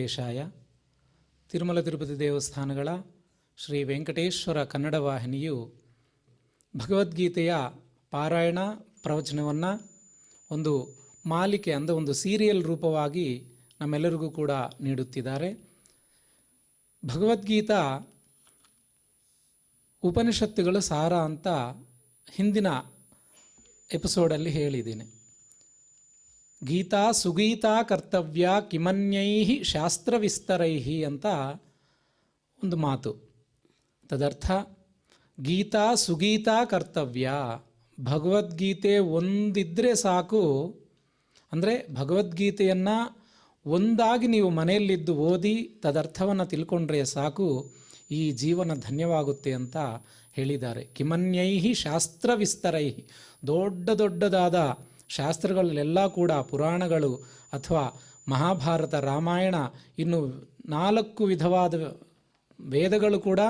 ವೆಂಕಟೇಶಾಯ. ತಿರುಮಲ ತಿರುಪತಿ ದೇವಸ್ಥಾನಗಳ ಶ್ರೀ ವೆಂಕಟೇಶ್ವರ ಕನ್ನಡ ವಾಹಿನಿಯು ಭಗವದ್ಗೀತೆಯ ಪಾರಾಯಣ ಪ್ರವಚನವನ್ನು ಒಂದು ಮಾಲಿಕೆ ಅಂದರೆ ಒಂದು ಸೀರಿಯಲ್ ರೂಪವಾಗಿ ನಮ್ಮೆಲ್ಲರಿಗೂ ಕೂಡ ನೀಡುತ್ತಿದ್ದಾರೆ. ಭಗವದ್ಗೀತಾ ಉಪನಿಷತ್ತುಗಳ ಸಾರ ಅಂತ ಹಿಂದಿನ ಎಪಿಸೋಡಲ್ಲಿ ಹೇಳಿದ್ದೀನಿ. ಗೀತಾ ಸುಗೀತಾ ಕರ್ತವ್ಯ ಕಿಮನ್ಯೈ ಶಾಸ್ತ್ರವಿಸ್ತರೈ ಅಂತ ಒಂದು ಮಾತು. ತದರ್ಥ ಗೀತಾ ಸುಗೀತಾ ಕರ್ತವ್ಯ, ಭಗವದ್ಗೀತೆ ಒಂದಿದ್ದರೆ ಸಾಕು. ಅಂದರೆ ಭಗವದ್ಗೀತೆಯನ್ನು ಒಂದಾಗಿ ನೀವು ಮನೆಯಲ್ಲಿದ್ದು ಓದಿ ತದರ್ಥವನ್ನು ತಿಳ್ಕೊಂಡ್ರೆ ಸಾಕು, ಈ ಜೀವನ ಧನ್ಯವಾಗುತ್ತೆ ಅಂತ ಹೇಳಿದ್ದಾರೆ. ಕಿಮನ್ಯೈ ಶಾಸ್ತ್ರವಿಸ್ತರೈ, ದೊಡ್ಡದಾದ ಶಾಸ್ತ್ರಗಳಲ್ಲೆಲ್ಲ ಕೂಡ ಪುರಾಣಗಳು ಅಥವಾ ಮಹಾಭಾರತ, ರಾಮಾಯಣ, ಇನ್ನು 4 ವಿಧವಾದ ವೇದಗಳು ಕೂಡ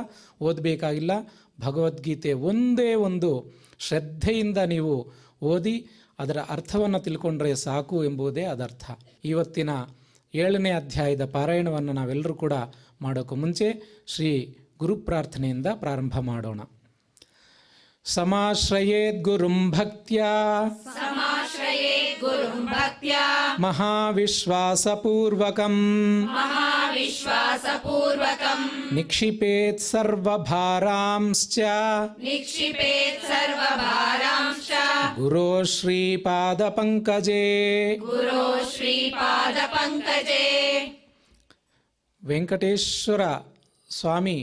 ಓದಬೇಕಾಗಿಲ್ಲ. ಭಗವದ್ಗೀತೆ ಒಂದೇ ಒಂದು ಶ್ರದ್ಧೆಯಿಂದ ನೀವು ಓದಿ ಅದರ ಅರ್ಥವನ್ನು ತಿಳ್ಕೊಂಡ್ರೆ ಸಾಕು ಎಂಬುದೇ ಅದರ್ಥ. ಇವತ್ತಿನ 7ನೇ ಅಧ್ಯಾಯದ ಪಾರಾಯಣವನ್ನು ನಾವೆಲ್ಲರೂ ಕೂಡ ಮಾಡೋಕ್ಕೂ ಮುಂಚೆ ಶ್ರೀ ಗುರು ಪ್ರಾರ್ಥನೆಯಿಂದ ಪ್ರಾರಂಭ ಮಾಡೋಣ. ಸಮಾಶ್ರಯೇದ್ ಗುರುಂ ಭಕ್ತ್ಯಾ ಮಹಾವಿಶ್ವಾಸಪೂರ್ವಕಂ ನಿಕ್ಷಿಪೇತ್ ಸರ್ವಭಾರಾಂಶ್ಚ ಗುರೋ ಶ್ರೀಪಾದಪಂಕಜೇ. ವೆಂಕಟೇಶ್ವರ ಸ್ವಾಮಿ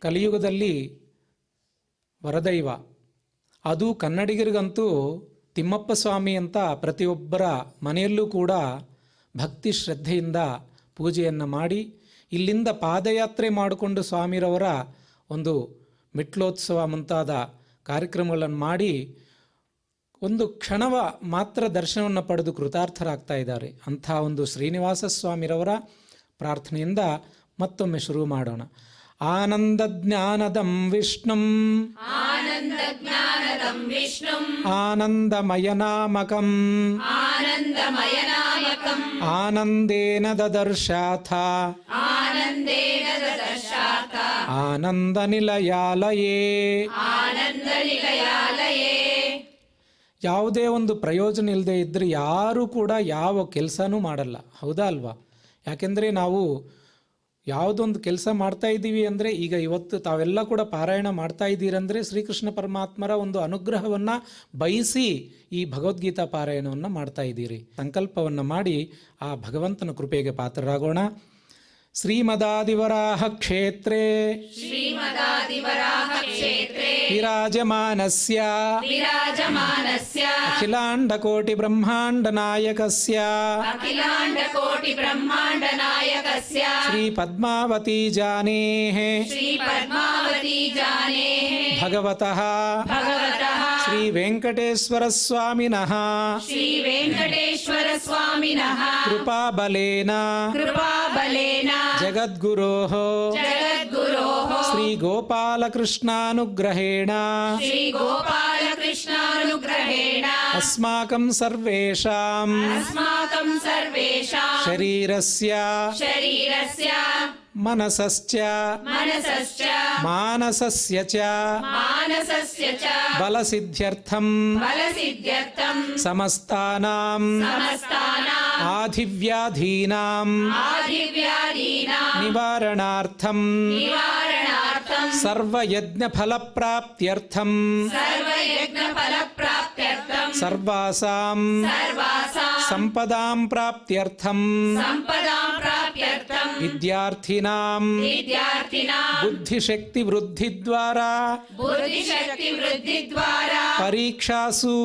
ಕಲಿಯುಗದಲ್ಲಿ ವರದೈವ. ಅದು ಕನ್ನಡಿಗರಿಗಂತೂ ತಿಮ್ಮಪ್ಪ ಸ್ವಾಮಿ ಅಂತ ಪ್ರತಿಯೊಬ್ಬರ ಮನೆಯಲ್ಲೂ ಕೂಡ ಭಕ್ತಿ ಶ್ರದ್ಧೆಯಿಂದ ಪೂಜೆಯನ್ನು ಮಾಡಿ ಇಲ್ಲಿಂದ ಪಾದಯಾತ್ರೆ ಮಾಡಿಕೊಂಡು ಸ್ವಾಮಿರವರ ಒಂದು ಮೆಟ್ಲೋತ್ಸವ ಮುಂತಾದ ಕಾರ್ಯಕ್ರಮಗಳನ್ನು ಮಾಡಿ ಒಂದು ಕ್ಷಣವ ಮಾತ್ರ ದರ್ಶನವನ್ನು ಪಡೆದು ಕೃತಾರ್ಥರಾಗ್ತಾ ಇದ್ದಾರೆ. ಅಂಥ ಒಂದು ಶ್ರೀನಿವಾಸ ಸ್ವಾಮಿರವರ ಪ್ರಾರ್ಥನೆಯಿಂದ ಮತ್ತೊಮ್ಮೆ ಶುರು ಮಾಡೋಣ. ಆನಂದ ಜ್ಞಾನದಂ ವಿಷ್ಣುಂ ಆನಂದಮಯನಾಮಕಂ ಆನಂದೇನ ದದರ್ಶಾಥ ಆನಂದನಿಲಯಾಲಯೇ. ಯಾವುದೇ ಒಂದು ಪ್ರಯೋಜನ ಇಲ್ಲದೆ ಇದ್ದರೆ ಯಾರೂ ಕೂಡ ಯಾವ ಕೆಲಸನೂ ಮಾಡಲ್ಲ, ಹೌದಾ ಅಲ್ವಾ? ಯಾಕೆಂದರೆ ನಾವು ಯಾವುದೊಂದು ಕೆಲಸ ಮಾಡ್ತಾ ಇದ್ದೀವಿ ಅಂದರೆ, ಈಗ ಇವತ್ತು ತಾವೆಲ್ಲ ಕೂಡ ಪಾರಾಯಣ ಮಾಡ್ತಾ ಇದ್ದೀರಂದರೆ ಶ್ರೀಕೃಷ್ಣ ಪರಮಾತ್ಮರ ಒಂದು ಅನುಗ್ರಹವನ್ನು ಬಯಸಿ ಈ ಭಗವದ್ಗೀತಾ ಪಾರಾಯಣವನ್ನು ಮಾಡ್ತಾ ಇದ್ದೀರಿ. ಸಂಕಲ್ಪವನ್ನು ಮಾಡಿ ಆ ಭಗವಂತನ ಕೃಪೆಗೆ ಪಾತ್ರರಾಗೋಣ. ಶ್ರೀಮದಾದಿವರಾಹ ಕ್ಷೇತ್ರೇ ವಿರಾಜಮಾನಸ್ಯ ಅಖಿಲಾಂಡಕೋಟಿ ಬ್ರಹ್ಮಾಂಡ ನಾಯಕಸ್ಯ ಶ್ರೀ ಪದ್ಮಾವತಿ ಜಾನೇಃ ಭಗವತಃ ಶ್ರೀ ವೆಂಕಟೇಶ್ವರ ಸ್ವಾಮಿನಃ ಕೃಪಾಬಲೇನ ಜಗದ್ಗುರೋಃ ಶ್ರೀ ಗೋಪಾಲಕೃಷ್ಣಾನುಗ್ರಹೇಣ ಅಸ್ಮಾಕಂ ಸರ್ವೇಷಾಂ ಶರೀರಸ್ಯ ಮನಸಶ್ಚ ಮಾನಸಸ್ಯ ಚ ಬಲಸಿದ್ಧ್ಯರ್ಥಂ ಸಮಸ್ತಾನಾಂ ಆಧಿವ್ಯಾಧೀನಾಂ ನಿವಾರಣಾರ್ಥಂ ಸರ್ವಯಜ್ಞಫಲಪ್ರಾಪ್ತ್ಯರ್ಥಂ ಸರ್ವಾಸಾಂ ಸಂಪದಾಂ ಪ್ರಾಪ್ತ್ಯರ್ಥಂ ವಿದ್ಯಾರ್ಥಿನಾಂ ಬುದ್ಧಿಶಕ್ತಿ ವೃದ್ಧಿದ್ವಾರಾ ಪರೀಕ್ಷಾಸು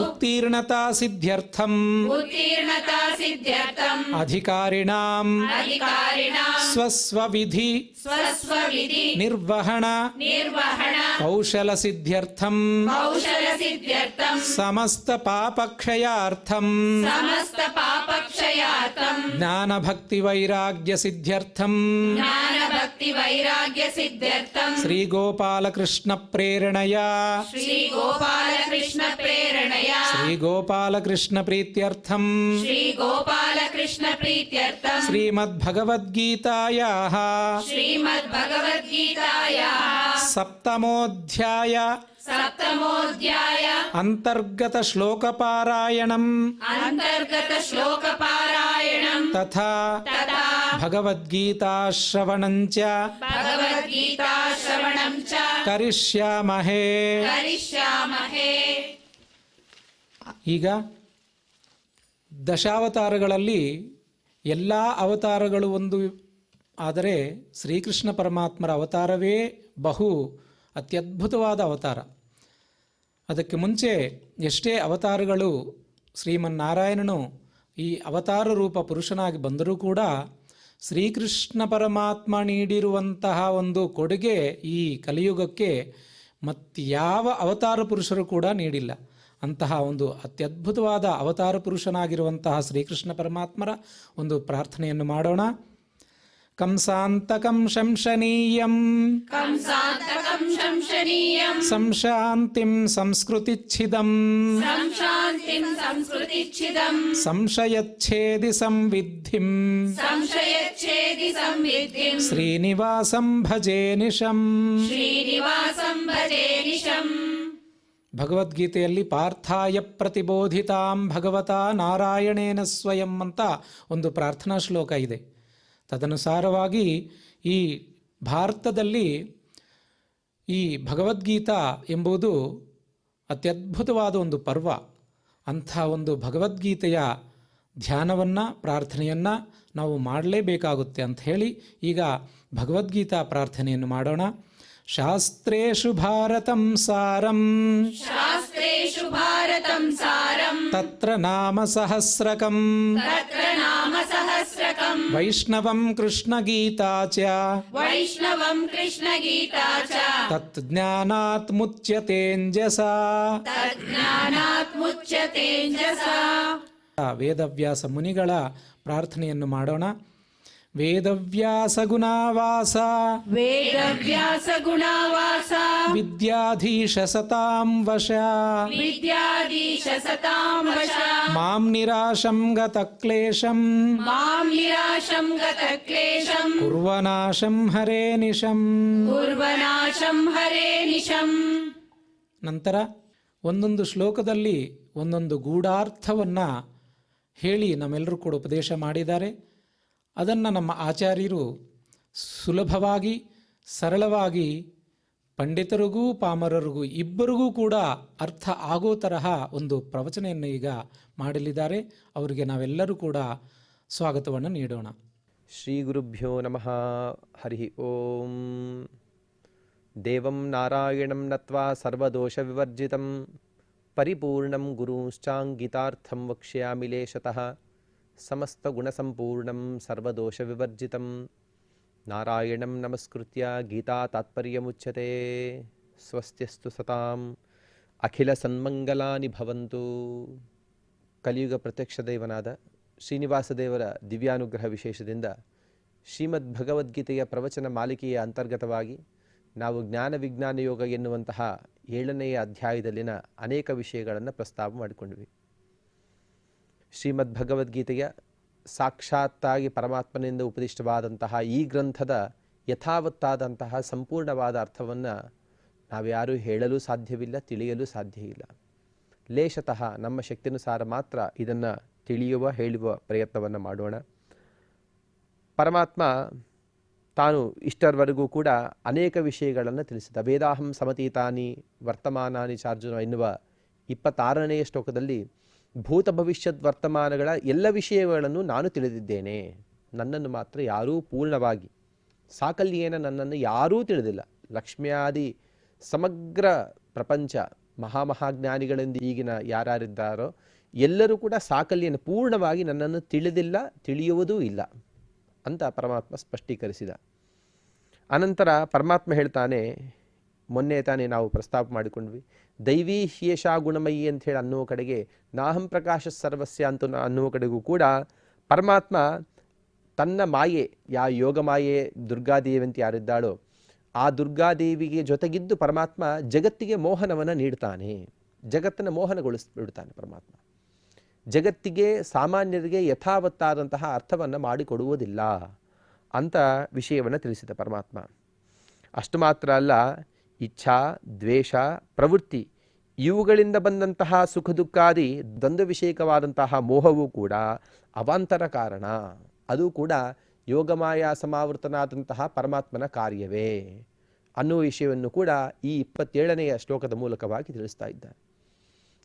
ಉತ್ತೀರ್ಣತಾ ಸಿದ್ಧ್ಯರ್ಥಂ ಅಧಿಕಾರಿಣಾಂ ಸ್ವಸ್ವವಿಧಿ ನಿರ್ವಹಣ ಕೌಶಲ ಸಿದ್ಧ್ಯರ್ಥಂ ಸಮಸ್ತ ಪಾಪಕ್ಷಯಾರ್ಥಂ ಜ್ಞಾನ ಭಕ್ತಿ ವೈರಾಗ್ಯ ಸಿದ್ಧ್ಯರ್ಥಂ ಭಕ್ತಿ ವೈರಾಗ್ಯ ಸಿದ್ಧ್ಯರ್ಥಂ ಶ್ರೀ ಗೋಪಾಲ ಕೃಷ್ಣ ಪ್ರೇರಣೆಯ ಶ್ರೀ ಗೋಪಾಲ ಕೃಷ್ಣ ಪ್ರೇರಣೆಯ ಶ್ರೀ ಗೋಪಾಲ ಕೃಷ್ಣ ಪ್ರೀತ್ಯರ್ಥಂ ಶ್ರೀ ಗೋಪಾಲ ಕೃಷ್ಣ ಪ್ರೀತ್ಯರ್ಥಂ ಶ್ರೀಮದ್ ಭಗವದ್ಗೀತಾಯಾಃ ಶ್ರೀಮದ್ ಭಗವದ್ಗೀತಾಯಾಃ ಸಪ್ತಮೋಧ್ಯಾಯ ಸಪ್ತಮೋಧ್ಯಾಯ ಅಂತರ್ಗತ ಶ್ಲೋಕ ಪಾರಾಯಣಂ ಅಂತರ್ಗತ ಶ್ಲೋಕ ಪಾರಾಯಣಂ ತಥಾ ತಥಾ ಭಗವದ್ಗೀತಾ ಶ್ರವಣಂಚ ಭಗವದ್ಗೀತಾ ಶ್ರವಣಂ ಚ ಕರಿಷ್ಯಾಮಹೇ. ಕರಿಷ್ಯಾಮಹೇ. ಈಗ ದಶಾವತಾರಗಳಲ್ಲಿ ಎಲ್ಲ ಅವತಾರಗಳು ಒಂದು, ಆದರೆ ಶ್ರೀಕೃಷ್ಣ ಪರಮಾತ್ಮರ ಅವತಾರವೇ ಬಹು ಅತ್ಯದ್ಭುತವಾದ ಅವತಾರ. ಅದಕ್ಕೆ ಮುಂಚೆ ಎಷ್ಟೇ ಅವತಾರಗಳು ಶ್ರೀಮನ್ನಾರಾಯಣನು ಈ ಅವತಾರ ರೂಪ ಪುರುಷನಾಗಿ ಬಂದರೂ ಕೂಡ ಶ್ರೀಕೃಷ್ಣ ಪರಮಾತ್ಮ ನೀಡಿರುವಂತಹ ಒಂದು ಕೊಡುಗೆ ಈ ಕಲಿಯುಗಕ್ಕೆ ಮತ್ಯಾವ ಅವತಾರ ಪುರುಷರು ಕೂಡ ನೀಡಿಲ್ಲ. ಅಂತಹ ಒಂದು ಅತ್ಯದ್ಭುತವಾದ ಅವತಾರ ಪುರುಷನಾಗಿರುವಂತಹ ಶ್ರೀಕೃಷ್ಣ ಪರಮಾತ್ಮರ ಒಂದು ಪ್ರಾರ್ಥನೆಯನ್ನು ಮಾಡೋಣ. ಕಂಸಾಂತಕಂ ಶಂಶನೀಯಂ ಕಂಸಾಂತಕಂ ಶಂಶನೀಯಂ ಸಂಶಾಂತಿಂ ಸಂಸ್ಕೃತಿಚ್ಛಿದಂ ಸಂಶಾಂತಿಂ ಸಂಸ್ಕೃತಿಚ್ಛಿದಂ ಸಂಶಯಚ್ಛೇದಿ ಸಂವಿದ್ಧಿಂ ಸಂಶಯಚ್ಛೇದಿ ಸಂವಿದ್ಧಿಂ ಶ್ರೀನಿವಾಸಂ ಭಜೆ ನಿಶಂ. ಶ್ರೀನಿವಾಸಂ ಭಜೆ ನಿಶಂ. ಭಗವದ್ಗೀತೆಯಲ್ಲಿ ಪಾರ್ಥಾಯ ಪ್ರತಿಬೋಧಿತಾಂ ಭಗವತಾ ನಾರಾಯಣೇನ ಸ್ವಯಂ ಅಂತ ಒಂದು ಪ್ರಾರ್ಥನಾ ಶ್ಲೋಕ ಇದೆ. ತದನುಸಾರವಾಗಿ ಈ ಭಾರತದಲ್ಲಿ ಈ ಭಗವದ್ಗೀತಾ ಎಂಬುದು ಅತ್ಯದ್ಭುತವಾದ ಒಂದು ಪರ್ವ. ಅಂಥ ಒಂದು ಭಗವದ್ಗೀತೆಯ ಧ್ಯಾನವನ್ನು, ಪ್ರಾರ್ಥನೆಯನ್ನು ನಾವು ಮಾಡಲೇಬೇಕಾಗುತ್ತೆ ಅಂತ ಹೇಳಿ ಈಗ ಭಗವದ್ಗೀತಾ ಪ್ರಾರ್ಥನೆಯನ್ನು ಮಾಡೋಣ. ಶಾಸ್ತ್ರೇಷು ಭಾರತಂ ಸಾರಂ ಶಾಸ್ತ್ರೇಷು ಭಾರತಂ ಸಾರಂ ತತ್ರ ನಾಮ ಸಹಸ್ರಕಂ ತತ್ರ ನಾಮ ಸಹಸ್ರಕಂ ವೈಷ್ಣವಂ ಕೃಷ್ಣಗೀತಾ ಚ ವೈಷ್ಣವಂ ಕೃಷ್ಣಗೀತಾ ಚ ತತ್ ಜ್ಞಾನಾತ್ ಮುಚ್ಯತೇಂಜಸಾ. ತಜ್ಞಾನಾತ್ ಮುಚ್ಯತೇಂಜಸಾ. ವೇದವ್ಯಾಸ ಮುನಿಗಳ ಪ್ರಾರ್ಥನೆಯನ್ನು ಮಾಡೋಣ. ವೇದವ್ಯಾಸ ಗುಣಾವಾಸ ವೇದವ್ಯಾಸ ಗುಣಾವಾಸ ವಿದ್ಯಾಧೀಶ ಸತಾಂ ವಶ ವಿದ್ಯಾಧೀಶ ಸತಾಂ ವಶ ಮಾಂ ನಿರಾಶಂ ಗತ ಕ್ಲೇಶಂ ಮಾಂ ನಿರಾಶಂ ಗತ ಕ್ಲೇಶಂ ಕುರ್ವನಾಶಂ ಹರೇ ನಿಶಂ. ಕುರ್ವನಾಶಂ ಹರೇ ನಿಶಂ. ನಂತರ ಒಂದೊಂದು ಶ್ಲೋಕದಲ್ಲಿ ಒಂದೊಂದು ಗೂಢಾರ್ಥವನ್ನು ಹೇಳಿ ನಮ್ಮೆಲ್ಲರೂ ಕೂಡ ಉಪದೇಶ ಮಾಡಿದ್ದಾರೆ. ಅದನ್ನು ನಮ್ಮ ಆಚಾರ್ಯರು ಸುಲಭವಾಗಿ ಸರಳವಾಗಿ ಪಂಡಿತರಿಗೂ ಪಾಮರರಿಗೂ ಇಬ್ಬರಿಗೂ ಕೂಡ ಅರ್ಥ ಆಗೋ ತರಹ ಒಂದು ಪ್ರವಚನೆಯನ್ನು ಈಗ ಮಾಡಲಿದ್ದಾರೆ. ಅವರಿಗೆ ನಾವೆಲ್ಲರೂ ಕೂಡ ಸ್ವಾಗತವನ್ನು ನೀಡೋಣ. ಶ್ರೀ ಗುರುಭ್ಯೋ ನಮಃ. ಹರಿ ಓಂ. ದೇವಂ ನಾರಾಯಣಂ ನತ್ವಾ ಸರ್ವದೋಷ ವಿವರ್ಜಿತಂ ಪರಿಪೂರ್ಣಂ ಗುರುಶ್ಚಾಂಗಿತಾರ್ಥಂ ವಕ್ಷ್ಯಾಮಿ ಲೇಶತಃ ಸಮಸ್ತಗುಣಸಂಪೂರ್ಣಂ ಸರ್ವದೋಷವಿವರ್ಜಿತಂ ನಾರಾಯಣಂ ನಮಸ್ಕೃತ್ಯ ಗೀತಾ ತಾತ್ಪರ್ಯಮುಚ್ಯತೆ. ಸ್ವಸ್ತ್ಯಸ್ತು ಸತಾಂ ಅಖಿಲ ಸನ್ಮಂಗಲಾನಿ ಭವಂತು. ಕಲಿಯುಗ ಪ್ರತ್ಯಕ್ಷ ದೇವನಾದ ಶ್ರೀನಿವಾಸ ದೇವರ ದಿವ್ಯಾನುಗ್ರಹ ವಿಶೇಷದಿಂದ ಶ್ರೀಮದ್ ಭಗವದ್ಗೀತೆಯ ಪ್ರವಚನ ಮಾಲಿಕೆಯ ಅಂತರ್ಗತವಾಗಿ ನಾವು ಜ್ಞಾನ ವಿಜ್ಞಾನ ಯೋಗ ಎನ್ನುವಂತಹ 7ನೆಯ ಅಧ್ಯಾಯದಲ್ಲಿನ ಅನೇಕ ವಿಷಯಗಳನ್ನು ಪ್ರಸ್ತಾಪ ಮಾಡಿಕೊಂಡ್ವಿ. ಶ್ರೀಮದ್ ಭಗವದ್ಗೀತೆಯ ಸಾಕ್ಷಾತ್ತಾಗಿ ಪರಮಾತ್ಮನಿಂದ ಉಪದಿಷ್ಟವಾದಂತಹ ಈ ಗ್ರಂಥದ ಯಥಾವತ್ತಾದಂತಹ ಸಂಪೂರ್ಣವಾದ ಅರ್ಥವನ್ನು ನಾವ್ಯಾರೂ ಹೇಳಲು ಸಾಧ್ಯವಿಲ್ಲ, ತಿಳಿಯಲು ಸಾಧ್ಯ ಇಲ್ಲ. ಲೇಷತಃ ನಮ್ಮ ಶಕ್ತಿನುಸಾರ ಮಾತ್ರ ಇದನ್ನು ತಿಳಿಯುವ, ಹೇಳುವ ಪ್ರಯತ್ನವನ್ನು ಮಾಡೋಣ. ಪರಮಾತ್ಮ ತಾನು ಇಷ್ಟರವರೆಗೂ ಕೂಡ ಅನೇಕ ವಿಷಯಗಳನ್ನು ತಿಳಿಸಿದ. ವೇದಾಹಂ ಸಮತೀತಾನಿ ವರ್ತಮಾನಾನಿ ಚಾರ್ಜುನ ಎನ್ನುವ 26ನೆಯ ಶ್ಲೋಕದಲ್ಲಿ ಭೂತ ಭವಿಷ್ಯದ ವರ್ತಮಾನಗಳ ಎಲ್ಲ ವಿಷಯಗಳನ್ನು ನಾನು ತಿಳಿದಿದ್ದೇನೆ, ನನ್ನನ್ನು ಮಾತ್ರ ಯಾರೂ ಪೂರ್ಣವಾಗಿ, ಸಾಕಲ್ಯೇನ ನನ್ನನ್ನು ಯಾರೂ ತಿಳಿದಿಲ್ಲ. ಲಕ್ಷ್ಮ್ಯಾದಿ ಸಮಗ್ರ ಪ್ರಪಂಚ ಮಹಾಮಹಾಜ್ಞಾನಿಗಳೆಂದು ಈಗಿನ ಯಾರ್ಯಾರಿದ್ದಾರೋ ಎಲ್ಲರೂ ಕೂಡ ಸಾಕಲ್ಯನ ಪೂರ್ಣವಾಗಿ ನನ್ನನ್ನು ತಿಳಿದಿಲ್ಲ, ತಿಳಿಯುವುದೂ ಇಲ್ಲ ಅಂತ ಪರಮಾತ್ಮ ಸ್ಪಷ್ಟೀಕರಿಸಿದ. ಅನಂತರ ಪರಮಾತ್ಮ ಹೇಳ್ತಾನೆ, ಮೊನ್ನೆ ತಾನೇ ನಾವು ಪ್ರಸ್ತಾಪ ಮಾಡಿಕೊಂಡ್ವಿ, ದೈವೀ ಹ್ಯೇಷಾ ಗುಣಮಯಿ ಅಂತ ಹೇಳಿ ಅನ್ನುವ ಕಡೆಗೆ ನಾಹಂ ಪ್ರಕಾಶ ಸರ್ವಸ್ಯ ಅಂತ ಅನ್ನುವ ಕಡೆಗೂ ಕೂಡ ಪರಮಾತ್ಮ ತನ್ನ ಮಾಯೆ, ಯೋಗ ಮಾಯೆ ದುರ್ಗಾದೇವಿ ಅಂತ ಯಾರಿದ್ದಾಳೋ ಆ ದುರ್ಗಾದೇವಿಗೆ ಜೊತೆಗಿದ್ದು ಪರಮಾತ್ಮ ಜಗತ್ತಿಗೆ ಮೋಹನವನ್ನು ನೀಡ್ತಾನೆ, ಜಗತ್ತನ್ನು ಮೋಹನಗೊಳಿಸ್ಬಿಡ್ತಾನೆ ಪರಮಾತ್ಮ. ಜಗತ್ತಿಗೆ ಸಾಮಾನ್ಯರಿಗೆ ಯಥಾವತ್ತಾದಂತಹ ಅರ್ಥವನ್ನು ಮಾಡಿಕೊಡುವುದಿಲ್ಲ ಅಂತ ವಿಷಯವನ್ನು ತಿಳಿಸಿದ ಪರಮಾತ್ಮ. ಅಷ್ಟು ಮಾತ್ರ ಅಲ್ಲ, ಇಚ್ಛಾ, ದ್ವೇಷ, ಪ್ರವೃತ್ತಿ ಇವುಗಳಿಂದ ಬಂದಂತಹ ಸುಖ ದುಃಖಾದಿ ದ್ವಂದ್ವ ವಿಷಯಕವಾದಂತಹ ಮೋಹವೂ ಕೂಡ ಅವಾಂತರ ಕಾರಣ, ಅದು ಕೂಡ ಯೋಗಮಾಯಾ ಸಮಾವೃತನಾದಂತಹ ಪರಮಾತ್ಮನ ಕಾರ್ಯವೇ ಅನ್ನುವ ವಿಷಯವನ್ನು ಕೂಡ ಈ 27ನೆಯ ಶ್ಲೋಕದ ಮೂಲಕವಾಗಿ ತಿಳಿಸ್ತಾ ಇದ್ದಾರೆ.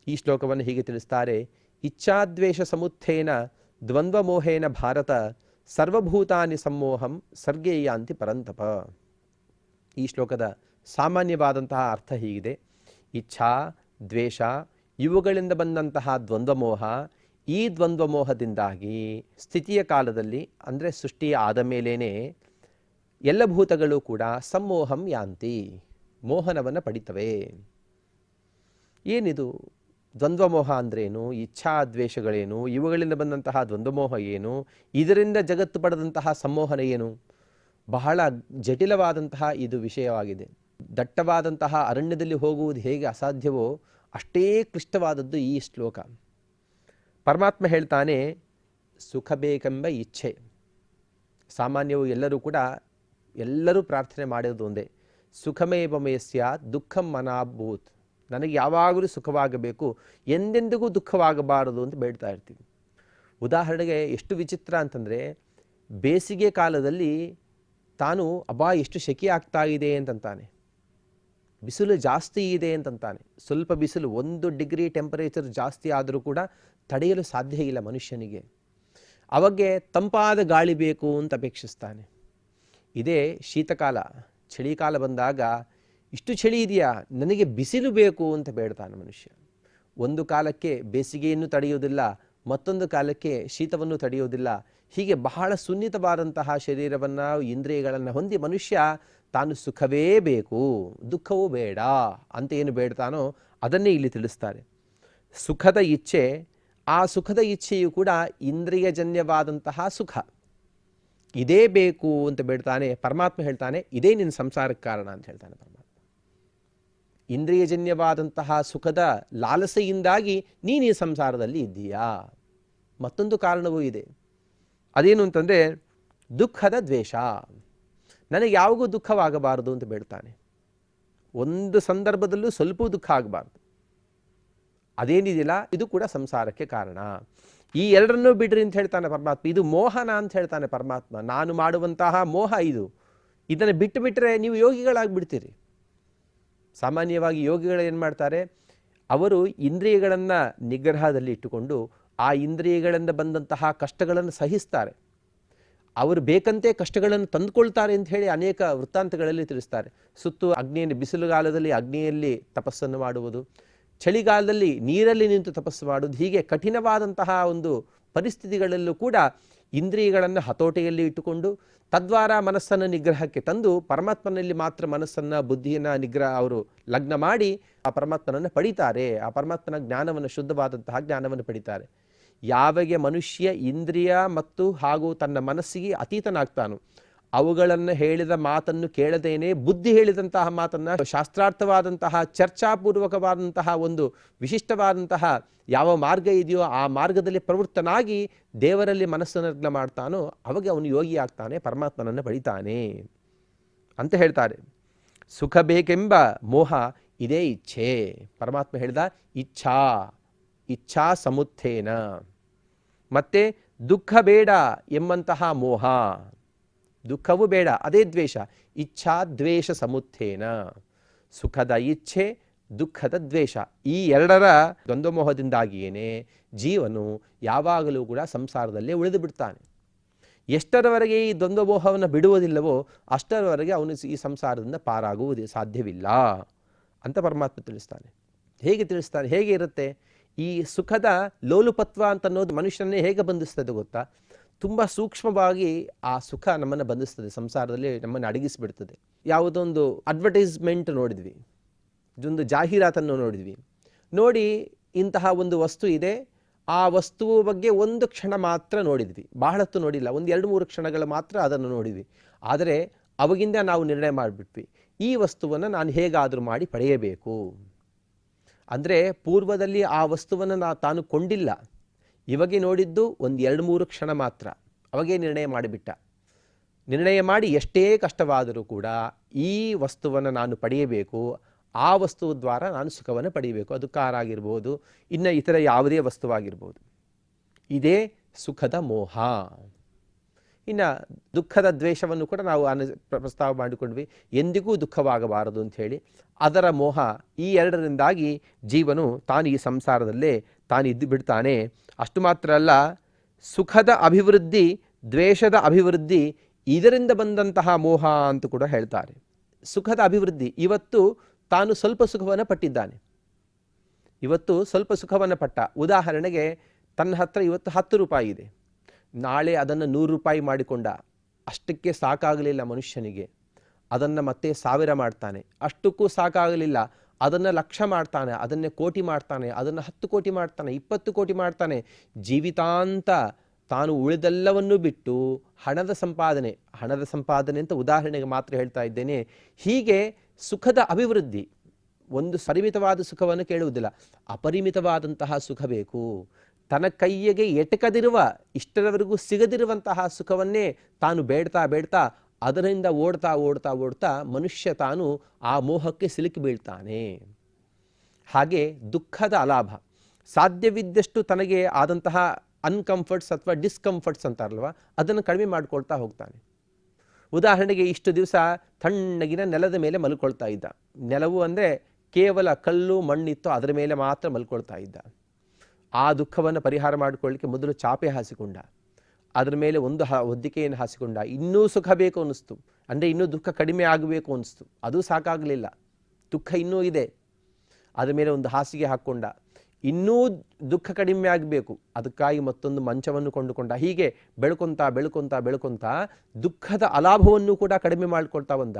ಈ ಶ್ಲೋಕವನ್ನು ಹೀಗೆ ತಿಳಿಸ್ತಾರೆ: ಇಚ್ಛಾದ್ವೇಷ ಸಮುತ್ಥೇನ ದ್ವಂದ್ವಮೋಹೇನ ಭಾರತ ಸರ್ವಭೂತಾನಿ ಸಮ್ಮೋಹಂ ಸರ್ಗೇ ಯಾಂತಿ ಪರಂತಪ. ಈ ಶ್ಲೋಕದ ಸಾಮಾನ್ಯವಾದಂತಹ ಅರ್ಥ ಹೀಗಿದೆ: ಇಚ್ಛಾ, ದ್ವೇಷ ಇವುಗಳಿಂದ ಬಂದಂತಹ ದ್ವಂದ್ವಮೋಹ, ಈ ದ್ವಂದ್ವಮೋಹದಿಂದಾಗಿ ಸ್ಥಿತಿಯ ಕಾಲದಲ್ಲಿ ಅಂದರೆ ಸೃಷ್ಟಿ ಆದ ಮೇಲೇ ಎಲ್ಲ ಭೂತಗಳು ಕೂಡ ಸಮ್ಮೋಹಂ ಯಾಂತಿ, ಮೋಹನವನ್ನು ಪಡಿತವೆ. ಏನಿದು ದ್ವಂದ್ವಮೋಹ ಅಂದ್ರೇನು, ಇಚ್ಛಾ ದ್ವೇಷಗಳೇನು, ಇವುಗಳಿಂದ ಬಂದಂತಹ ದ್ವಂದ್ವಮೋಹ ಏನು, ಇದರಿಂದ ಜಗತ್ತು ಪಡೆದಂತಹ ಸಮ್ಮೋಹನ ಏನು? ಬಹಳ ಜಟಿಲವಾದಂತಹ ಇದು ವಿಷಯವಾಗಿದೆ. ದಟ್ಟವಾದಂತಹ ಅರಣ್ಯದಲ್ಲಿ ಹೋಗುವುದು ಹೇಗೆ ಅಸಾಧ್ಯವೋ ಅಷ್ಟೇ ಕ್ಲಿಷ್ಟವಾದದ್ದು ಈ ಶ್ಲೋಕ. ಪರಮಾತ್ಮ ಹೇಳ್ತಾನೆ, ಸುಖ ಬೇಕೆಂಬ ಇಚ್ಛೆ ಸಾಮಾನ್ಯವು ಎಲ್ಲರೂ ಪ್ರಾರ್ಥನೆ ಮಾಡೋದು ಒಂದೇ, ಸುಖಮೇವ ಮೇಸ್ಯ ದುಃಖಂ ಮನಾಭೂತ್, ನನಗೆ ಯಾವಾಗಲೂ ಸುಖವಾಗಬೇಕು, ಎಂದೆಂದಿಗೂ ದುಃಖವಾಗಬಾರದು ಅಂತ ಬೇಡ್ತಾ ಇರ್ತೀವಿ. ಉದಾಹರಣೆಗೆ ಎಷ್ಟು ವಿಚಿತ್ರ ಅಂತಂದರೆ, ಬೇಸಿಗೆ ಕಾಲದಲ್ಲಿ ತಾನು ಎಷ್ಟು ಸೆಕೆ ಆಗ್ತಾ ಇದೆ ಅಂತಂತಾನೆ, ಬಿಸಿಲು ಜಾಸ್ತಿ ಇದೆ ಅಂತಂತಾನೆ. ಸ್ವಲ್ಪ ಬಿಸಿಲು 1 ಡಿಗ್ರಿ ಟೆಂಪರೇಚರ್ ಜಾಸ್ತಿ ಆದರೂ ಕೂಡ ತಡೆಯಲು ಸಾಧ್ಯ ಇಲ್ಲ ಮನುಷ್ಯನಿಗೆ. ಅವಾಗೆ ತಂಪಾದ ಗಾಳಿ ಬೇಕು ಅಂತ ಅಪೇಕ್ಷಿಸ್ತಾನೆ. ಇದೇ ಶೀತಕಾಲ, ಚಳಿಕಾಲ ಬಂದಾಗ ಇಷ್ಟು ಚಳಿ ಇದೆಯಾ, ನನಗೆ ಬಿಸಿಲು ಬೇಕು ಅಂತ ಬೇಡ್ತಾನೆ ಮನುಷ್ಯ. ಒಂದು ಕಾಲಕ್ಕೆ ಬೇಸಿಗೆಯನ್ನು ತಡೆಯೋದಿಲ್ಲ, ಮತ್ತೊಂದು ಕಾಲಕ್ಕೆ ಶೀತವನ್ನು ತಡೆಯೋದಿಲ್ಲ. ಹೀಗೆ ಬಹಳ ಸುನ್ನಿತವಾದಂತಹ ಶರೀರವನ್ನು, ಇಂದ್ರಿಯಗಳನ್ನು ಹೊಂದಿ ಮನುಷ್ಯ ತಾನು ಸುಖವೇ ಬೇಕು, ದುಃಖವೂ ಬೇಡ ಅಂತ ಏನು ಬೇಡ್ತಾನೋ ಅದನ್ನೇ ಇಲ್ಲಿ ತಿಳಿಸ್ತಾರೆ. ಸುಖದ ಇಚ್ಛೆ, ಆ ಸುಖದ ಇಚ್ಛೆಯು ಕೂಡ ಇಂದ್ರಿಯಜನ್ಯವಾದಂತಹ ಸುಖ, ಇದೇ ಬೇಕು ಅಂತ ಬೇಡ್ತಾನೆ. ಪರಮಾತ್ಮ ಹೇಳ್ತಾನೆ, ಇದೇ ನಿನ್ನ ಸಂಸಾರಕ್ಕೆ ಕಾರಣ ಅಂತ ಹೇಳ್ತಾನೆ ಪರಮಾತ್ಮ. ಇಂದ್ರಿಯಜನ್ಯವಾದಂತಹ ಸುಖದ ಲಾಲಸೆಯಿಂದಾಗಿ ನೀನು ಈ ಸಂಸಾರದಲ್ಲಿ ಇದ್ದೀಯಾ. ಮತ್ತೊಂದು ಕಾರಣವೂ ಇದೆ, ಅದೇನು ಅಂತಂದರೆ ದುಃಖದ ದ್ವೇಷ. ನನಗೆ ಯಾವಾಗೂ ದುಃಖವಾಗಬಾರದು ಅಂತ ಬೇಡ್ತಾನೆ. ಒಂದು ಸಂದರ್ಭದಲ್ಲೂ ಸ್ವಲ್ಪ ದುಃಖ ಆಗಬಾರ್ದು. ಅದೇನಿದೆಯಲ್ಲ ಇದು ಕೂಡ ಸಂಸಾರಕ್ಕೆ ಕಾರಣ. ಈ ಎರಡನ್ನೂ ಬಿಡ್ರಿ ಅಂತ ಹೇಳ್ತಾನೆ ಪರಮಾತ್ಮ. ಇದು ಮೋಹನ ಅಂತ ಹೇಳ್ತಾನೆ ಪರಮಾತ್ಮ. ನಾನು ಮಾಡುವಂತಹ ಮೋಹ ಇದು, ಇದನ್ನು ಬಿಟ್ಟು ಬಿಟ್ಟರೆ ನೀವು ಯೋಗಿಗಳಾಗಿಬಿಡ್ತೀರಿ. ಸಾಮಾನ್ಯವಾಗಿ ಯೋಗಿಗಳು ಏನು ಮಾಡ್ತಾರೆ, ಅವರು ಇಂದ್ರಿಯಗಳನ್ನು ನಿಗ್ರಹದಲ್ಲಿ ಇಟ್ಟುಕೊಂಡು ಆ ಇಂದ್ರಿಯಗಳಿಂದ ಬಂದಂತಹ ಕಷ್ಟಗಳನ್ನು ಸಹಿಸ್ತಾರೆ. ಅವರು ಬೇಕಂತೆ ಕಷ್ಟಗಳನ್ನು ತಂದುಕೊಳ್ತಾರೆ ಅಂತ ಹೇಳಿ ಅನೇಕ ವೃತ್ತಾಂತಗಳಲ್ಲಿ ತಿಳಿಸ್ತಾರೆ. ಸುತ್ತು ಅಗ್ನಿಯಲ್ಲಿ, ಬಿಸಿಲುಗಾಲದಲ್ಲಿ ಅಗ್ನಿಯಲ್ಲಿ ತಪಸ್ಸನ್ನು ಮಾಡುವುದು, ಚಳಿಗಾಲದಲ್ಲಿ ನೀರಲ್ಲಿ ನಿಂತು ತಪಸ್ಸು ಮಾಡುವುದು, ಹೀಗೆ ಕಠಿಣವಾದಂತಹ ಒಂದು ಪರಿಸ್ಥಿತಿಗಳಲ್ಲೂ ಕೂಡ ಇಂದ್ರಿಯಗಳನ್ನು ಹತೋಟಿಯಲ್ಲಿ ಇಟ್ಟುಕೊಂಡು ತದ್ವಾರ ಮನಸ್ಸನ್ನು ನಿಗ್ರಹಕ್ಕೆ ತಂದು ಪರಮಾತ್ಮನಲ್ಲಿ ಮಾತ್ರ ಮನಸ್ಸನ್ನು, ಬುದ್ಧಿಯನ್ನು ನಿಗ್ರಹ ಅವರು ಲಗ್ನ ಮಾಡಿ ಆ ಪರಮಾತ್ಮನನ್ನು ಪಡಿತಾರೆ. ಆ ಪರಮಾತ್ಮನ ಜ್ಞಾನವನ್ನು, ಶುದ್ಧವಾದಂತಹ ಜ್ಞಾನವನ್ನು ಪಡಿತಾರೆ. ಯಾವಾಗ ಮನುಷ್ಯ ಇಂದ್ರಿಯ ಮತ್ತು ಹಾಗೂ ತನ್ನ ಮನಸ್ಸಿಗೆ ಅತೀತನಾಗ್ತಾನು, ಅವುಗಳನ್ನು ಹೇಳಿದ ಮಾತನ್ನು ಕೇಳದೇನೆ ಬುದ್ಧಿ ಹೇಳಿದಂತಹ ಮಾತನ್ನು, ಶಾಸ್ತ್ರಾರ್ಥವಾದಂತಹ ಚರ್ಚಾಪೂರ್ವಕವಾದಂತಹ ಒಂದು ವಿಶಿಷ್ಟವಾದಂತಹ ಯಾವ ಮಾರ್ಗ ಇದೆಯೋ ಆ ಮಾರ್ಗದಲ್ಲಿ ಪ್ರವೃತ್ತನಾಗಿ ದೇವರಲ್ಲಿ ಮನಸ್ಸನ್ನು ಲಗ್ನ ಮಾಡ್ತಾನೋ ಅವಾಗ ಅವನು ಯೋಗಿ ಆಗ್ತಾನೆ, ಪರಮಾತ್ಮನನ್ನು ಪಡಿತಾನೆ ಅಂತ ಹೇಳ್ತಾರೆ. ಸುಖ ಬೇಕೆಂಬ ಮೋಹ ಇದೇ ಇಚ್ಛೆ. ಪರಮಾತ್ಮ ಹೇಳಿದ ಇಚ್ಛಾ ಸಮುತ್ಥೇನ. ಮತ್ತೆ ದುಃಖ ಬೇಡ ಎಂಬಂತಹ ಮೋಹ, ದುಃಖವೂ ಬೇಡ ಅದೇ ದ್ವೇಷ. ಇಚ್ಛಾ ದ್ವೇಷ ಸಮುತ್ಥೇನ, ಸುಖದ ಇಚ್ಛೆ, ದುಃಖದ ದ್ವೇಷ, ಈ ಎರಡರ ದ್ವಂದ್ವಮೋಹದಿಂದಾಗಿಯೇ ಜೀವನು ಯಾವಾಗಲೂ ಕೂಡ ಸಂಸಾರದಲ್ಲೇ ಉಳಿದು ಬಿಡ್ತಾನೆ. ಎಷ್ಟರವರೆಗೆ ಈ ದ್ವಂದ್ವಮೋಹವನ್ನು ಬಿಡುವುದಿಲ್ಲವೋ ಅಷ್ಟರವರೆಗೆ ಅವನು ಈ ಸಂಸಾರದಿಂದ ಪಾರಾಗುವುದು ಸಾಧ್ಯವಿಲ್ಲ ಅಂತ ಪರಮಾತ್ಮ ತಿಳಿಸ್ತಾನೆ. ಹೇಗೆ ತಿಳಿಸ್ತಾನೆ? ಹೇಗೆ ಇರುತ್ತೆ ಈ ಸುಖದ ಲೋಲುಪತ್ವ ಅಂತ ಅನ್ನೋದು ಮನುಷ್ಯನನ್ನೇ ಹೇಗೆ ಬಂಧಿಸ್ತದೆ ಗೊತ್ತಾ? ತುಂಬ ಸೂಕ್ಷ್ಮವಾಗಿ ಆ ಸುಖ ನಮ್ಮನ್ನು ಬಂಧಿಸ್ತದೆ, ಸಂಸಾರದಲ್ಲಿ ನಮ್ಮನ್ನು ಅಡಗಿಸಿಬಿಡ್ತದೆ. ಯಾವುದೊಂದು ಅಡ್ವರ್ಟೈಸ್ಮೆಂಟ್ ನೋಡಿದ್ವಿ, ಇದೊಂದು ಜಾಹೀರಾತನ್ನು ನೋಡಿದ್ವಿ, ನೋಡಿ ಇಂತಹ ಒಂದು ವಸ್ತು ಇದೆ, ಆ ವಸ್ತುವ ಬಗ್ಗೆ ಒಂದು ಕ್ಷಣ ಮಾತ್ರ ನೋಡಿದ್ವಿ, ಬಹಳತ್ತು ನೋಡಿಲ್ಲ, ಒಂದು 2-3 ಕ್ಷಣಗಳು ಮಾತ್ರ ಅದನ್ನು ನೋಡಿದ್ವಿ. ಆದರೆ ಅವಾಗಿಂದ ನಾವು ನಿರ್ಣಯ ಮಾಡಿಬಿಟ್ವಿ, ಈ ವಸ್ತುವನ್ನು ನಾನು ಹೇಗಾದರೂ ಮಾಡಿ ಪಡೆಯಬೇಕು. ಅಂದರೆ ಪೂರ್ವದಲ್ಲಿ ಆ ವಸ್ತುವನ್ನು ತಾನು ಕೊಂಡಿಲ್ಲ, ಇವಾಗೆ ನೋಡಿದ್ದು ಒಂದು 2-3 ಕ್ಷಣ ಮಾತ್ರ, ಅವಾಗೇ ನಿರ್ಣಯ ಮಾಡಿಬಿಟ್ಟ. ನಿರ್ಣಯ ಮಾಡಿ ಎಷ್ಟೇ ಕಷ್ಟವಾದರೂ ಕೂಡ ಈ ವಸ್ತುವನ್ನು ನಾನು ಪಡೆಯಬೇಕು, ಆ ವಸ್ತುವ ದ್ವಾರ ನಾನು ಸುಖವನ್ನು ಪಡೆಯಬೇಕು. ಅದು ಕಾರಾಗಿರ್ಬೋದು, ಇನ್ನು ಇತರ ಯಾವುದೇ ವಸ್ತುವಾಗಿರ್ಬೋದು. ಇದೇ ಸುಖದ ಮೋಹ. ಇನ್ನು ದುಃಖದ ದ್ವೇಷವನ್ನು ಕೂಡ ನಾವು ಪ್ರಸ್ತಾವ ಮಾಡಿಕೊಂಡ್ವಿ. ಎಂದಿಗೂ ದುಃಖವಾಗಬಾರದು ಅಂಥೇಳಿ. ಅದರ ಮೋಹ, ಈ ಎರಡರಿಂದಾಗಿ ಜೀವನು ತಾನು ಈ ಸಂಸಾರದಲ್ಲೇ ತಾನು ಇದ್ದು ಬಿಡ್ತಾನೆ. ಅಷ್ಟು ಮಾತ್ರ ಅಲ್ಲ, ಸುಖದ ಅಭಿವೃದ್ಧಿ, ದ್ವೇಷದ ಅಭಿವೃದ್ಧಿ, ಇದರಿಂದ ಬಂದಂತಹ ಮೋಹ ಅಂತ ಕೂಡ ಹೇಳ್ತಾರೆ. ಸುಖದ ಅಭಿವೃದ್ಧಿ, ಇವತ್ತು ತಾನು ಸ್ವಲ್ಪ ಸುಖವನ್ನು ಪಟ್ಟಿದ್ದಾನೆ, ಇವತ್ತು ಸ್ವಲ್ಪ ಸುಖವನ್ನು ಪಟ್ಟ. ಉದಾಹರಣೆಗೆ ತನ್ನ ಹತ್ರ ಇವತ್ತು 10 ರೂಪಾಯಿ ಇದೆ, ನಾಳೆ ಅದನ್ನು 100 ರೂಪಾಯಿ ಮಾಡಿಕೊಂಡ. ಅಷ್ಟಕ್ಕೆ ಸಾಕಾಗಲಿಲ್ಲ ಮನುಷ್ಯನಿಗೆ, ಅದನ್ನು ಮತ್ತೆ 1000 ಮಾಡ್ತಾನೆ. ಅಷ್ಟಕ್ಕೂ ಸಾಕಾಗಲಿಲ್ಲ, ಅದನ್ನು 1,00,000 ಮಾಡ್ತಾನೆ, ಅದನ್ನೇ ಕೋಟಿ ಮಾಡ್ತಾನೆ, ಅದನ್ನು 10 ಕೋಟಿ ಮಾಡ್ತಾನೆ, 20 ಕೋಟಿ ಮಾಡ್ತಾನೆ. ಜೀವಿತಾಂತ ತಾನು ಉಳಿದೆಲ್ಲವನ್ನೂ ಬಿಟ್ಟು ಹಣದ ಸಂಪಾದನೆ ಅಂತ ಉದಾಹರಣೆಗೆ ಮಾತ್ರ ಹೇಳ್ತಾ ಇದ್ದೇನೆ. ಹೀಗೆ ಸುಖದ ಅಭಿವೃದ್ಧಿ, ಒಂದು ಪರಿಮಿತವಾದ ಸುಖವನ್ನು ಕೇಳುವುದಿಲ್ಲ, ಅಪರಿಮಿತವಾದಂತಹ ಸುಖ ಬೇಕು. ತನ್ನ ಕೈಯಿಗೆ ಎಟಕದಿರುವ, ಇಷ್ಟರವರೆಗೂ ಸಿಗದಿರುವಂತಹ ಸುಖವನ್ನೇ ತಾನು ಬೇಡ್ತಾ ಅದರಿಂದ ಓಡ್ತಾ ಮನುಷ್ಯ ತಾನು ಆ ಮೋಹಕ್ಕೆ ಸಿಲುಕಿ ಬೀಳ್ತಾನೆ. ಹಾಗೆ ದುಃಖದ ಅಲಾಭ, ಸಾಧ್ಯವಿದ್ದಷ್ಟು ತನಗೆ ಆದಂತಹ ಅನ್ಕಂಫರ್ಟ್ಸ್ ಅಥವಾ ಡಿಸ್ಕಂಫರ್ಟ್ಸ್ ಅಂತಾರಲ್ವ, ಅದನ್ನು ಕಡಿಮೆ ಮಾಡ್ಕೊಳ್ತಾ ಹೋಗ್ತಾನೆ. ಉದಾಹರಣೆಗೆ ಇಷ್ಟು ದಿವಸ ತಣ್ಣಗಿನ ನೆಲದ ಮೇಲೆ ಮಲ್ಕೊಳ್ತಾ ಇದ್ದ. ನೆಲವು ಅಂದರೆ ಕೇವಲ ಕಲ್ಲು ಮಣ್ಣಿತ್ತು, ಅದರ ಮೇಲೆ ಮಾತ್ರ ಮಲ್ಕೊಳ್ತಾ ಇದ್ದ. ಆ ದುಃಖವನ್ನು ಪರಿಹಾರ ಮಾಡಿಕೊಳ್ಳಲಿಕ್ಕೆ ಮೊದಲು ಚಾಪೆ ಹಾಸಿಕೊಂಡ, ಅದರ ಮೇಲೆ ಒಂದು ಹೊದ್ದಿಕೆಯನ್ನು ಹಾಸಿಕೊಂಡ. ಇನ್ನೂ ಸುಖ ಬೇಕು ಅನ್ನಿಸ್ತು, ಅಂದರೆ ಇನ್ನೂ ದುಃಖ ಕಡಿಮೆ ಆಗಬೇಕು ಅನ್ನಿಸ್ತು. ಅದು ಸಾಕಾಗಲಿಲ್ಲ, ದುಃಖ ಇನ್ನೂ ಇದೆ. ಅದರ ಮೇಲೆ ಒಂದು ಹಾಸಿಗೆ ಹಾಕ್ಕೊಂಡ, ಇನ್ನೂ ದುಃಖ ಕಡಿಮೆ ಆಗಬೇಕು, ಅದಕ್ಕಾಗಿ ಮತ್ತೊಂದು ಮಂಚವನ್ನು ಕೊಂಡುಕೊಂಡ. ಹೀಗೆ ಬೆಳ್ಕೊಂತ ದುಃಖದ ಅಲಾಭವನ್ನು ಕೂಡ ಕಡಿಮೆ ಮಾಡಿಕೊಳ್ತಾ ಬಂದ.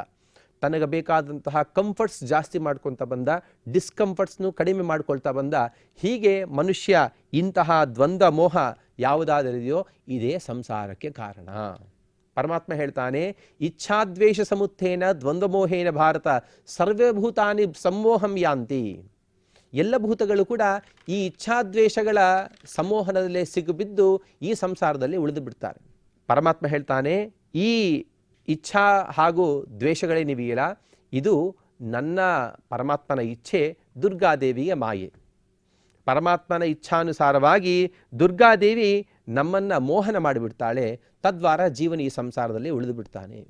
ತನಗೆ ಬೇಕಾದಂತಹ ಕಂಫರ್ಟ್ಸ್ ಜಾಸ್ತಿ ಮಾಡ್ಕೊಳ್ತಾ ಬಂದ, ಡಿಸ್ಕಂಫರ್ಟ್ಸ್ನು ಕಡಿಮೆ ಮಾಡ್ಕೊಳ್ತಾ ಬಂದ. ಹೀಗೆ ಮನುಷ್ಯ ಇಂತಹ ದ್ವಂದ್ವ ಮೋಹ ಯಾವುದಾದರಿದೆಯೋ ಇದೇ ಸಂಸಾರಕ್ಕೆ ಕಾರಣ. ಪರಮಾತ್ಮ ಹೇಳ್ತಾನೆ, ಇಚ್ಛಾದ್ವೇಷ ಸಮುತ್ಥೇನ ದ್ವಂದ್ವಮೋಹೇನ ಭಾರತ ಸರ್ವಭೂತಾನಿ ಸಮೋಹಂ ಯಾಂತಿ. ಎಲ್ಲ ಭೂತಗಳು ಕೂಡ ಈ ಇಚ್ಛಾದ್ವೇಷಗಳ ಸಮೋಹನದಲ್ಲೇ ಸಿಗುಬಿದ್ದು ಈ ಸಂಸಾರದಲ್ಲಿ ಉಳಿದು ಬಿಡ್ತಾರೆ. ಪರಮಾತ್ಮ ಹೇಳ್ತಾನೆ, ಈ ಇಚ್ಛಾ ಹಾಗೂ ದ್ವೇಷಗಳೇನಿವೆಯಲ್ಲ, ಇದು ನನ್ನ ಪರಮಾತ್ಮನ ಇಚ್ಛೆ, ದುರ್ಗಾದೇವಿಯ ಮಾಯೆ. ಪರಮಾತ್ಮನ ಇಚ್ಛಾನುಸಾರವಾಗಿ ದುರ್ಗಾದೇವಿ ನಮ್ಮನ್ನು ಮೋಹನ ಮಾಡಿಬಿಡ್ತಾಳೆ. ತದ್ವಾರ ಜೀವನ ಈ ಸಂಸಾರದಲ್ಲಿ ಉಳಿದು ಬಿಡ್ತಾನೆ.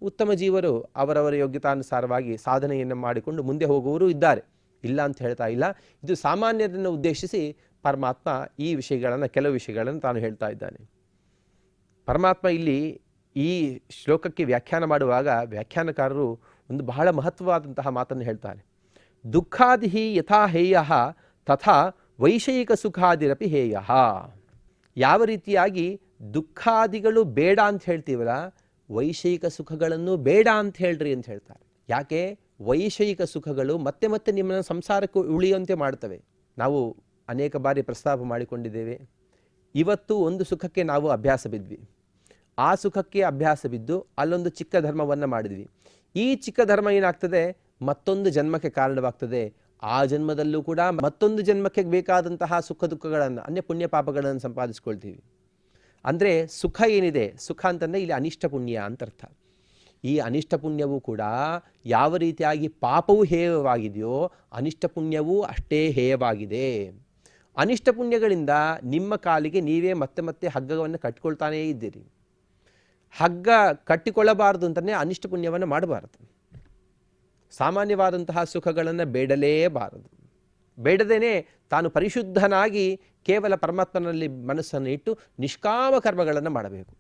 ಉತ್ತಮ ಜೀವರು ಅವರವರ ಯೋಗ್ಯತಾನುಸಾರವಾಗಿ ಸಾಧನೆಯನ್ನು ಮಾಡಿಕೊಂಡು ಮುಂದೆ ಹೋಗುವವರು ಇದ್ದಾರೆ, ಇಲ್ಲ ಅಂತ ಹೇಳ್ತಾ ಇಲ್ಲ. ಇದು ಸಾಮಾನ್ಯರನ್ನು ಉದ್ದೇಶಿಸಿ ಪರಮಾತ್ಮ ಈ ವಿಷಯಗಳನ್ನು, ಕೆಲವು ವಿಷಯಗಳನ್ನು ತಾನು ಹೇಳ್ತಾ ಇದ್ದಾನೆ. ಪರಮಾತ್ಮ ಇಲ್ಲಿ ಈ ಶ್ಲೋಕಕ್ಕೆ ವ್ಯಾಖ್ಯಾನ ಮಾಡುವಾಗ ವ್ಯಾಖ್ಯಾನಕಾರರು ಒಂದು ಬಹಳ ಮಹತ್ವವಾದಂತಹ ಮಾತನ್ನು ಹೇಳ್ತಾರೆ. ದುಃಖಾದಿ ಯಥಾ ಹೇಯ ತಥಾ ವೈಷಯಿಕ ಸುಖಾದಿರಪಿ ಹೇಯ. ಯಾವ ರೀತಿಯಾಗಿ ದುಃಖಾದಿಗಳು ಬೇಡ ಅಂತ ಹೇಳ್ತೀವಲ್ಲ, ವೈಷಯಿಕ ಸುಖಗಳನ್ನು ಬೇಡ ಅಂತ ಹೇಳ್ರಿ ಅಂತ ಹೇಳ್ತಾರೆ. ಯಾಕೆ? ವೈಷಯಿಕ ಸುಖಗಳು ಮತ್ತೆ ಮತ್ತೆ ನಿಮ್ಮನ್ನು ಸಂಸಾರಕ್ಕೆ ಉಳಿಯುವಂತೆ ಮಾಡ್ತವೆ. ನಾವು ಅನೇಕ ಬಾರಿ ಪ್ರಸ್ತಾಪ ಮಾಡಿಕೊಂಡಿದ್ದೇವೆ. ಇವತ್ತು ಒಂದು ಸುಖಕ್ಕೆ ನಾವು ಅಭ್ಯಾಸ ಬಿದ್ವಿ, ಆ ಸುಖಕ್ಕೆ ಅಭ್ಯಾಸ ಬಿದ್ದು ಅಲ್ಲೊಂದು ಚಿಕ್ಕ ಧರ್ಮವನ್ನು ಮಾಡಿದ್ವಿ. ಈ ಚಿಕ್ಕ ಧರ್ಮ ಏನಾಗ್ತದೆ, ಮತ್ತೊಂದು ಜನ್ಮಕ್ಕೆ ಕಾರಣವಾಗ್ತದೆ. ಆ ಜನ್ಮದಲ್ಲೂ ಕೂಡ ಮತ್ತೊಂದು ಜನ್ಮಕ್ಕೆ ಬೇಕಾದಂತಹ ಸುಖ ದುಃಖಗಳನ್ನು, ಅನ್ಯ ಪುಣ್ಯ ಪಾಪಗಳನ್ನು ಸಂಪಾದಿಸ್ಕೊಳ್ತೀವಿ. ಅಂದರೆ ಸುಖ ಏನಿದೆ, ಸುಖ ಅಂತಂದರೆ ಇಲ್ಲಿ ಅನಿಷ್ಟ ಪುಣ್ಯ ಅಂತ ಅರ್ಥ. ಈ ಅನಿಷ್ಟ ಪುಣ್ಯವೂ ಕೂಡ ಯಾವ ರೀತಿಯಾಗಿ ಪಾಪವು ಹೇಯವಾಗಿದೆಯೋ ಅನಿಷ್ಟ ಪುಣ್ಯವೂ ಅಷ್ಟೇ ಹೇಯವಾಗಿದೆ. ಅನಿಷ್ಟ ಪುಣ್ಯಗಳಿಂದ ನಿಮ್ಮ ಕಾಲಿಗೆ ನೀವೇ ಮತ್ತೆ ಮತ್ತೆ ಹಗ್ಗವನ್ನು ಕಟ್ಟಿಕೊಳ್ತಾನೇ ಇದ್ದೀರಿ. ಹಗ್ಗ ಕಟ್ಟಿಕೊಳ್ಳಬಾರದು ಅಂತಲೇ ಅನಿಷ್ಟ ಪುಣ್ಯವನ್ನು ಮಾಡಬಾರದು. ಸಾಮಾನ್ಯವಾದಂತಹ ಸುಖಗಳನ್ನು ಬೇಡಲೇಬಾರದು. ಬೇಡದೇನೆ ತಾನು ಪರಿಶುದ್ಧನಾಗಿ ಕೇವಲ ಪರಮಾತ್ಮನಲ್ಲಿ ಮನಸ್ಸನ್ನು ಇಟ್ಟು ನಿಷ್ಕಾಮ ಕರ್ಮಗಳನ್ನು ಮಾಡಬೇಕು.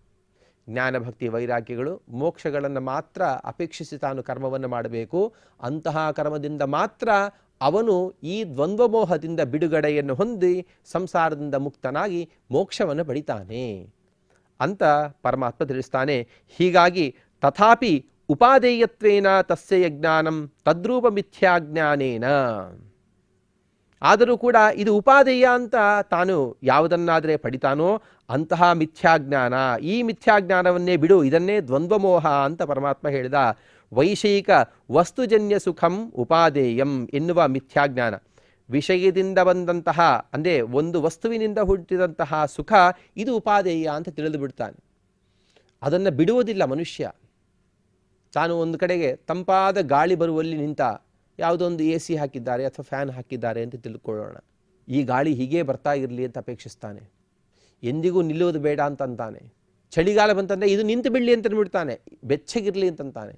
ಜ್ಞಾನ ಭಕ್ತಿ ವೈರಾಗ್ಯಗಳು ಮೋಕ್ಷಗಳನ್ನು ಮಾತ್ರ ಅಪೇಕ್ಷಿಸಿ ತಾನು ಕರ್ಮವನ್ನು ಮಾಡಬೇಕು. ಅಂತಹ ಕರ್ಮದಿಂದ ಮಾತ್ರ ಅವನು ಈ ದ್ವಂದ್ವಮೋಹದಿಂದ ಬಿಡುಗಡೆಯನ್ನು ಹೊಂದಿ ಸಂಸಾರದಿಂದ ಮುಕ್ತನಾಗಿ ಮೋಕ್ಷವನ್ನು ಪಡಿತಾನೆ ಅಂತ ಪರಮಾತ್ಮ ತಿಳಿಸ್ತಾನೆ. ಹೀಗಾಗಿ ತಥಾಪಿ ಉಪಾದೇಯತ್ವೇನ ತಸ್ಯ ಜ್ಞಾನಂ ತದ್ರೂಪ ಮಿಥ್ಯಾಜ್ಞಾನೇನ. ಆದರೂ ಕೂಡ ಇದು ಉಪಾದೇಯ ಅಂತ ತಾನು ಯಾವುದನ್ನಾದರೆ ಪಡಿತಾನೋ ಅಂತಹ ಮಿಥ್ಯಾಜ್ಞಾನ, ಈ ಮಿಥ್ಯಾಜ್ಞಾನವನ್ನೇ ಬಿಡು, ಇದನ್ನೇ ದ್ವಂದ್ವಮೋಹ ಅಂತ ಪರಮಾತ್ಮ ಹೇಳಿದ. ವೈಷಯಿಕ ವಸ್ತುಜನ್ಯ ಸುಖಂ ಉಪಾದೇಯಂ ಎನ್ನುವ ಮಿಥ್ಯಾಜ್ಞಾನ, ವಿಷಯದಿಂದ ಬಂದಂತಹ ಅಂದರೆ ಒಂದು ವಸ್ತುವಿನಿಂದ ಹುಟ್ಟಿದಂತಹ ಸುಖ ಇದು ಉಪಾದೇಯ ಅಂತ ತಿಳಿದು ಬಿಡ್ತಾನೆ. ಅದನ್ನು ಬಿಡುವುದಿಲ್ಲ ಮನುಷ್ಯ. ತಾನು ಒಂದು ಕಡೆಗೆ ತಂಪಾದ ಗಾಳಿ ಬರುವಲ್ಲಿ ನಿಂತ ಯಾವುದೋ ಒಂದು AC ಹಾಕಿದ್ದಾರೆ ಅಥವಾ ಫ್ಯಾನ್ ಹಾಕಿದ್ದಾರೆ ಅಂತ ತಿಳ್ಕೊಳ್ಳೋಣ, ಈ ಗಾಳಿ ಹೀಗೇ ಬರ್ತಾ ಇರಲಿ ಅಂತ ಅಪೇಕ್ಷಿಸ್ತಾನೆ. ಎಂದಿಗೂ ನಿಲ್ಲುವುದು ಬೇಡ ಅಂತಂತಾನೆ. ಚಳಿಗಾಲ ಬಂತಂದರೆ ಇದು ನಿಂತು ಬಿಡಲಿ ಅಂತ ಬಿಡ್ತಾನೆ, ಬೆಚ್ಚಗಿರಲಿ ಅಂತಂತಾನೆ.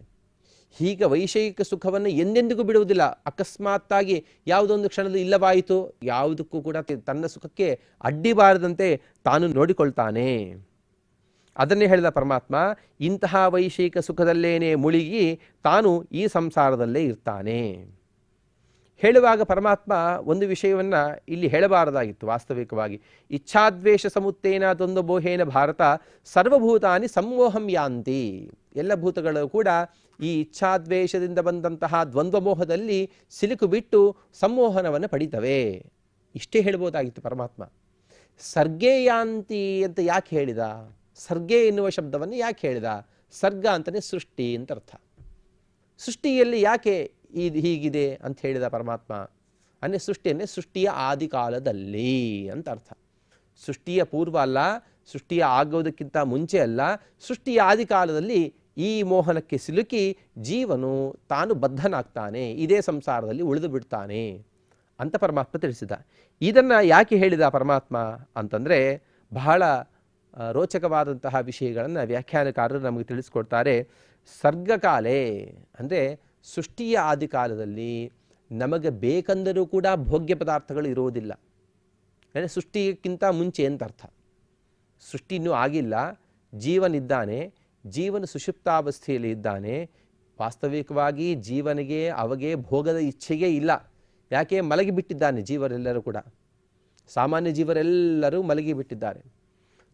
ಹೀಗೆ ವೈಷಯಿಕ ಸುಖವನ್ನು ಎಂದೆಂದಿಗೂ ಬಿಡುವುದಿಲ್ಲ. ಅಕಸ್ಮಾತ್ತಾಗಿ ಯಾವುದೊಂದು ಕ್ಷಣದಲ್ಲಿ ಇಲ್ಲವಾಯಿತು, ಯಾವುದಕ್ಕೂ ಕೂಡ ತನ್ನ ಸುಖಕ್ಕೆ ಅಡ್ಡಿಬಾರದಂತೆ ತಾನು ನೋಡಿಕೊಳ್ತಾನೆ. ಅದನ್ನೇ ಹೇಳಿದ ಪರಮಾತ್ಮ, ಇಂತಹ ವೈಷಯಿಕ ಸುಖದಲ್ಲೇನೆ ಮುಳುಗಿ ತಾನು ಈ ಸಂಸಾರದಲ್ಲೇ ಇರ್ತಾನೆ. ಹೇಳುವಾಗ ಪರಮಾತ್ಮ ಒಂದು ವಿಷಯವನ್ನು ಇಲ್ಲಿ ಹೇಳಬಾರದಾಗಿತ್ತು. ವಾಸ್ತವಿಕವಾಗಿ ಇಚ್ಛಾದ್ವೇಷ ಸಮುತ್ತೇನ ದ್ವಂದ್ವಮೋಹೇನ ಭಾರತ ಸರ್ವಭೂತಾನಿ ಸಂಮೋಹಂ ಯಾಂತಿ. ಎಲ್ಲ ಭೂತಗಳು ಕೂಡ ಈ ಇಚ್ಛಾದ್ವೇಷದಿಂದ ಬಂದಂತಹ ದ್ವಂದ್ವಮೋಹದಲ್ಲಿ ಸಿಲುಕು ಬಿಟ್ಟು ಸಂಮೋಹನವನ್ನು ಪಡಿತವೆ. ಇಷ್ಟೇ ಹೇಳ್ಬೋದಾಗಿತ್ತು ಪರಮಾತ್ಮ. ಸರ್ಗೇ ಯಾಂತಿ ಅಂತ ಯಾಕೆ ಹೇಳಿದ? ಸರ್ಗೆ ಎನ್ನುವ ಶಬ್ದವನ್ನು ಯಾಕೆ ಹೇಳಿದ? ಸರ್ಗ ಅಂತಲೇ ಸೃಷ್ಟಿ ಅಂತ ಅರ್ಥ. ಸೃಷ್ಟಿಯಲ್ಲಿ ಯಾಕೆ ಇದು ಹೀಗಿದೆ ಅಂತ ಹೇಳಿದ ಪರಮಾತ್ಮ ಅಂದರೆ ಸೃಷ್ಟಿಯನ್ನೇ ಸೃಷ್ಟಿಯ ಆದಿಕಾಲದಲ್ಲಿ ಅಂತ ಅರ್ಥ. ಸೃಷ್ಟಿಯ ಪೂರ್ವ ಅಲ್ಲ, ಸೃಷ್ಟಿಯ ಆಗೋದಕ್ಕಿಂತ ಮುಂಚೆ ಅಲ್ಲ, ಸೃಷ್ಟಿಯ ಆದಿಕಾಲದಲ್ಲಿ ಈ ಮೋಹನಕ್ಕೆ ಸಿಲುಕಿ ಜೀವನು ತಾನು ಬದ್ಧನಾಗ್ತಾನೆ, ಇದೇ ಸಂಸಾರದಲ್ಲಿ ಉಳಿದು ಬಿಡ್ತಾನೆ ಅಂತ ಪರಮಾತ್ಮ ತಿಳಿಸಿದ. ಇದನ್ನು ಯಾಕೆ ಹೇಳಿದ ಪರಮಾತ್ಮ ಅಂತಂದರೆ ಬಹಳ ರೋಚಕವಾದಂತಹ ವಿಷಯಗಳನ್ನು ವ್ಯಾಖ್ಯಾನಕಾರರು ನಮಗೆ ತಿಳಿಸ್ಕೊಡ್ತಾರೆ. ಸರ್ಗಕಾಲೆ ಅಂದರೆ ಸೃಷ್ಟಿಯ ಆದಿಕಾಲದಲ್ಲಿ ನಮಗೆ ಬೇಕೆಂದರೂ ಕೂಡ ಭೋಗ್ಯ ಪದಾರ್ಥಗಳು ಇರುವುದಿಲ್ಲ. ಅಂದರೆ ಸೃಷ್ಟಿಗಿಂತ ಮುಂಚೆ ಅಂತ ಅರ್ಥ. ಸೃಷ್ಟಿ ಇನ್ನೂ ಆಗಿಲ್ಲ, ಜೀವನಿದ್ದಾನೆ, ಜೀವನ ಸುಷುಪ್ತಾವಸ್ಥೆಯಲ್ಲಿ ಇದ್ದಾನೆ. ವಾಸ್ತವಿಕವಾಗಿ ಜೀವನಿಗೆ ಅವಗೆ ಭೋಗದ ಇಚ್ಛೆಯೇ ಇಲ್ಲ. ಯಾಕೆ? ಮಲಗಿಬಿಟ್ಟಿದ್ದಾನೆ ಜೀವರೆಲ್ಲರೂ ಕೂಡ. ಸಾಮಾನ್ಯ ಜೀವರೆಲ್ಲರೂ ಮಲಗಿಬಿಟ್ಟಿದ್ದಾರೆ.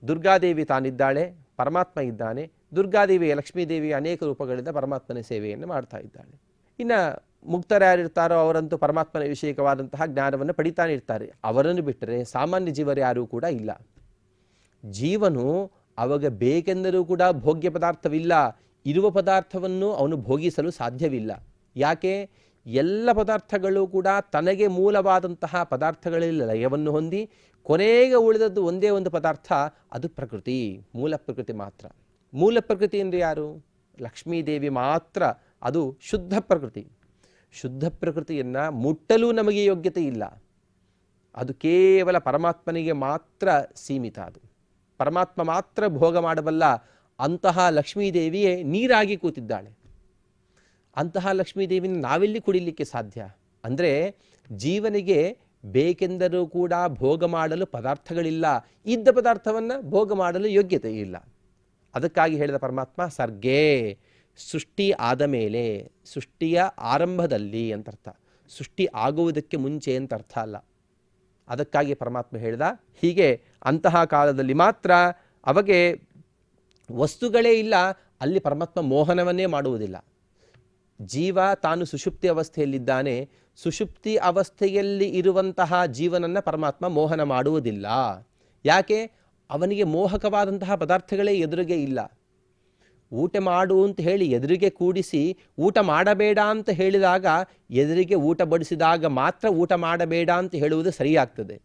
ದುರ್ಗಾದೇವಿ ತಾನಿದ್ದಾಳೆ, ಪರಮಾತ್ಮ ಇದ್ದಾನೆ. ದುರ್ಗಾದೇವಿಯ ಲಕ್ಷ್ಮೀದೇವಿಯ ಅನೇಕ ರೂಪಗಳಿಂದ ಪರಮಾತ್ಮನ ಸೇವೆಯನ್ನು ಮಾಡ್ತಾ ಇದ್ದಾಳೆ. ಇನ್ನು ಮುಕ್ತರ್ಯಾರಿರ್ತಾರೋ ಅವರಂತೂ ಪರಮಾತ್ಮನ ವಿಷಯಕವಾದಂತಹ ಜ್ಞಾನವನ್ನು ಪಡಿತಾನೆ ಇರ್ತಾರೆ. ಅವರನ್ನು ಬಿಟ್ಟರೆ ಸಾಮಾನ್ಯ ಜೀವರು ಯಾರೂ ಕೂಡ ಇಲ್ಲ. ಜೀವನು ಅವಾಗ ಬೇಕೆಂದರೂ ಕೂಡ ಭೋಗ್ಯ ಪದಾರ್ಥವಿಲ್ಲ, ಇರುವ ಪದಾರ್ಥವನ್ನು ಅವನು ಭೋಗಿಸಲು ಸಾಧ್ಯವಿಲ್ಲ. ಯಾಕೆ? ಎಲ್ಲ ಪದಾರ್ಥಗಳು ಕೂಡ ತನಗೆ ಮೂಲವಾದಂತಹ ಪದಾರ್ಥಗಳಲ್ಲಿ ಲಯವನ್ನು ಹೊಂದಿ ಕೊನೆಗೆ ಉಳಿದದ್ದು ಒಂದೇ ಒಂದು ಪದಾರ್ಥ, ಅದು ಪ್ರಕೃತಿ, ಮೂಲ ಪ್ರಕೃತಿ ಮಾತ್ರ. ಮೂಲ ಪ್ರಕೃತಿ ಅಂದರೆ ಯಾರು? ಲಕ್ಷ್ಮೀದೇವಿ ಮಾತ್ರ. ಅದು ಶುದ್ಧ ಪ್ರಕೃತಿ. ಶುದ್ಧ ಪ್ರಕೃತಿಯನ್ನು ಮುಟ್ಟಲು ನಮಗೆ ಯೋಗ್ಯತೆ ಇಲ್ಲ. ಅದು ಕೇವಲ ಪರಮಾತ್ಮನಿಗೆ ಮಾತ್ರ ಸೀಮಿತ. ಅದು ಪರಮಾತ್ಮ ಮಾತ್ರ ಭೋಗ ಮಾಡಬಲ್ಲ. ಅಂತಹ ಲಕ್ಷ್ಮೀದೇವಿಯೇ ನೀರಾಗಿ ಕೂತಿದ್ದಾಳೆ. ಅಂತಹ ಲಕ್ಷ್ಮೀದೇವಿನ ನಾವೆಲ್ಲಿ ಕುಡಿಲಿಕ್ಕೆ ಸಾಧ್ಯ? ಅಂದರೆ ಜೀವನಿಗೆ ಬೇಕೆಂದರೂ ಕೂಡ ಭೋಗ ಮಾಡಲು ಪದಾರ್ಥಗಳಿಲ್ಲ, ಇದ್ದ ಪದಾರ್ಥವನ್ನು ಭೋಗ ಮಾಡಲು ಯೋಗ್ಯತೆ ಇಲ್ಲ. ಅದಕ್ಕಾಗಿ ಹೇಳಿದ ಪರಮಾತ್ಮ ಸರ್ಗೇ, ಸೃಷ್ಟಿ ಆದ ಮೇಲೆ, ಸೃಷ್ಟಿಯ ಆರಂಭದಲ್ಲಿ ಅಂತ ಅರ್ಥ. ಸೃಷ್ಟಿ ಆಗುವುದಕ್ಕೆ ಮುಂಚೆ ಅಂತ ಅರ್ಥ ಅಲ್ಲ. ಅದಕ್ಕಾಗಿ ಪರಮಾತ್ಮ ಹೇಳಿದ ಹೀಗೆ ಅಂತಹ ಕಾಲದಲ್ಲಿ ಮಾತ್ರ ಅಮಗೆ ವಸ್ತುಗಳೇ ಇಲ್ಲ, ಅಲ್ಲಿ ಪರಮಾತ್ಮ ಮೋಹನವನ್ನೇ ಮಾಡುವುದಿಲ್ಲ. ಜೀವ ತಾನು ಸುಷುಪ್ತಿ ಅವಸ್ಥೆಯಲ್ಲಿದ್ದಾನೆ, ಸುಷುಪ್ತಿ ಅವಸ್ಥೆಯಲ್ಲಿ ಇರುವಂತಹ ಜೀವನನ್ನು ಪರಮಾತ್ಮ ಮೋಹನ ಮಾಡುವುದಿಲ್ಲ. ಯಾಕೆ? ಅವನಿಗೆ ಮೋಹಕವಾದಂತಹ ಪದಾರ್ಥಗಳೇ ಎದುರಿಗೆ ಇಲ್ಲ. ಊಟ ಮಾಡು ಅಂತ ಹೇಳಿ ಎದುರಿಗೆ ಕೂಡಿಸಿ ಊಟ ಮಾಡಬೇಡ ಅಂತ ಹೇಳಿದಾಗ, ಎದುರಿಗೆ ಊಟ ಬಡಿಸಿದಾಗ ಮಾತ್ರ ಊಟ ಮಾಡಬೇಡ ಅಂತ ಹೇಳುವುದು ಸರಿಯಾಗ್ತದೆ.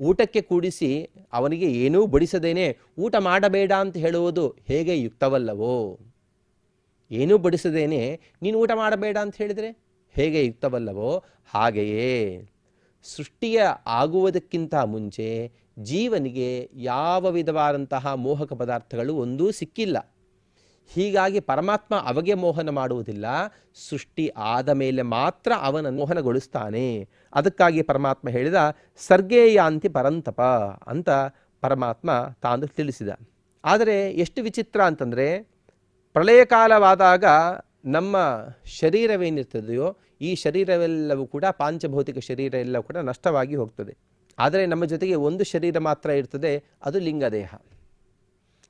ಊಟಕ್ಕೆ ಕೂಡಿಸಿ ಅವನಿಗೆ ಏನೂ ಬಡಿಸದೇನೆ ಊಟ ಮಾಡಬೇಡ ಅಂತ ಹೇಳುವುದು ಹೇಗೆ ಯುಕ್ತವಲ್ಲವೋ? ಏನೂ ಬಡಿಸದೇನೆ ನೀನು ಊಟ ಮಾಡಬೇಡ ಅಂತ ಹೇಳಿದರೆ ಹೇಗೆ ಯುಕ್ತವಲ್ಲವೋ? ಹಾಗೆಯೇ ಸೃಷ್ಟಿಯ ಆಗುವುದಕ್ಕಿಂತ ಮುಂಚೆ ಜೀವನಿಗೆ ಯಾವ ವಿಧವಾದಂತಹ ಮೋಹಕ ಪದಾರ್ಥಗಳು ಒಂದೂ ಸಿಕ್ಕಿಲ್ಲ. ಹೀಗಾಗಿ ಪರಮಾತ್ಮ ಅವಗೆ ಮೋಹನ ಮಾಡುವುದಿಲ್ಲ, ಸೃಷ್ಟಿ ಆದ ಮೇಲೆ ಮಾತ್ರ ಅವನ ಮೋಹನಗೊಳಿಸ್ತಾನೆ. ಅದಕ್ಕಾಗಿ ಪರಮಾತ್ಮ ಹೇಳಿದ ಸರ್ಗೇಯಾಂತಿ ಪರಂತಪ ಅಂತ ಪರಮಾತ್ಮ ತಾನು ತಿಳಿಸಿದ. ಆದರೆ ಎಷ್ಟು ವಿಚಿತ್ರ ಅಂತಂದರೆ, ಪ್ರಳಯ ಕಾಲವಾದಾಗ ನಮ್ಮ ಶರೀರವೇನಿರ್ತದೆಯೋ ಈ ಶರೀರವೆಲ್ಲವೂ ಕೂಡ ಪಾಂಚಭೌತಿಕ ಶರೀರ ಎಲ್ಲವೂ ಕೂಡ ನಷ್ಟವಾಗಿ ಹೋಗ್ತದೆ. ಆದರೆ ನಮ್ಮ ಜೊತೆಗೆ ಒಂದು ಶರೀರ ಮಾತ್ರ ಇರ್ತದೆ, ಅದು ಲಿಂಗದೇಹ.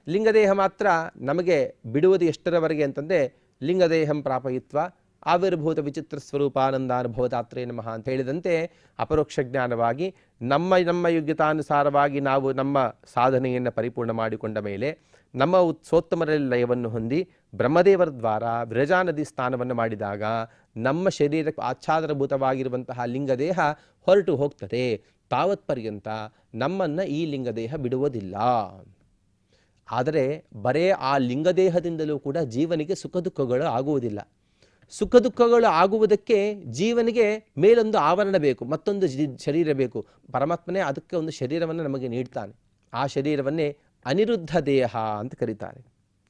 ಲಿಂಗದೇಹ ಮಾತ್ರ ನಮಗೆ ಬಿಡುವುದು ಎಷ್ಟರವರೆಗೆ ಅಂತಂದರೆ ಲಿಂಗದೇಹಂ ಪ್ರಾಪಯಿತ್ವ ಆವಿರ್ಭೂತ ವಿಚಿತ್ರ ಸ್ವರೂಪಾನಂದಾನುಭವದಾತ್ರೇ ನಮಃ ಅಂತ ಹೇಳಿದಂತೆ ಅಪರೋಕ್ಷ ಜ್ಞಾನವಾಗಿ ನಮ್ಮ ಯೋಗ್ಯತಾನುಸಾರವಾಗಿ ನಾವು ನಮ್ಮ ಸಾಧನೆಯನ್ನು ಪರಿಪೂರ್ಣ ಮಾಡಿಕೊಂಡ ಮೇಲೆ ನಮ್ಮ ಸೋತ್ತಮರಲ್ಲಿ ಲಯವನ್ನು ಹೊಂದಿ ಬ್ರಹ್ಮದೇವರ ದ್ವಾರ ವಿರಜಾ ನದಿ ಸ್ನಾನವನ್ನು ಮಾಡಿದಾಗ ನಮ್ಮ ಶರೀರಕ್ಕೆ ಆಚ್ಛಾದನಭೂತವಾಗಿರುವಂತಹ ಲಿಂಗದೇಹ ಹೊರಟು ಹೋಗ್ತದೆ. ತಾವತ್ ಪರ್ಯಂತ ನಮ್ಮನ್ನು ಈ ಲಿಂಗದೇಹ ಬಿಡುವುದಿಲ್ಲ. ಆದರೆ ಬರೇ ಆ ಲಿಂಗದೇಹದಿಂದಲೂ ಕೂಡ ಜೀವನಿಗೆ ಸುಖ ದುಃಖಗಳು ಆಗುವುದಿಲ್ಲ. ಸುಖ ದುಃಖಗಳು ಆಗುವುದಕ್ಕೆ ಜೀವನಿಗೆ ಮೇಲೊಂದು ಆವರಣ ಬೇಕು, ಮತ್ತೊಂದು ಶರೀರ ಬೇಕು. ಪರಮಾತ್ಮನೇ ಅದಕ್ಕೆ ಒಂದು ಶರೀರವನ್ನು ನಮಗೆ ನೀಡ್ತಾನೆ. ಆ ಶರೀರವನ್ನೇ ಅನಿರುದ್ಧ ದೇಹ ಅಂತ ಕರೀತಾರೆ.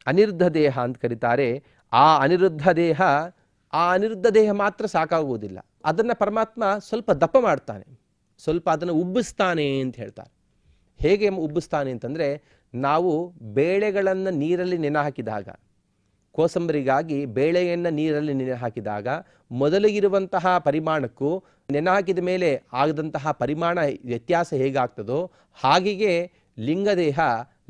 ಅನಿರುದ್ಧ ದೇಹ ಅಂತ ಕರೀತಾರೆ. ಆ ಅನಿರುದ್ಧ ದೇಹ ಮಾತ್ರ ಸಾಕಾಗುವುದಿಲ್ಲ. ಅದನ್ನು ಪರಮಾತ್ಮ ಸ್ವಲ್ಪ ದಪ್ಪ ಮಾಡ್ತಾನೆ, ಸ್ವಲ್ಪ ಅದನ್ನು ಉಬ್ಬಿಸ್ತಾನೆ ಅಂತ ಹೇಳ್ತಾರೆ. ಹೇಗೆ ಉಬ್ಬಿಸ್ತಾನೆ ಅಂತಂದರೆ, ನಾವು ಬೇಳೆಗಳನ್ನು ನೀರಲ್ಲಿ ನೆನೆ ಹಾಕಿದಾಗ, ಕೋಸಂಬರಿಗಾಗಿ ಬೇಳೆಯನ್ನು ನೀರಲ್ಲಿ ನೆನೆ ಹಾಕಿದಾಗ ಮೊದಲಿಗಿರುವಂತಹ ಪರಿಮಾಣಕ್ಕೂ ನೆನೆ ಹಾಕಿದ ಮೇಲೆ ಆಗದಂತಹ ಪರಿಮಾಣ ವ್ಯತ್ಯಾಸ ಹೇಗಾಗ್ತದೋ ಹಾಗೆಯೇ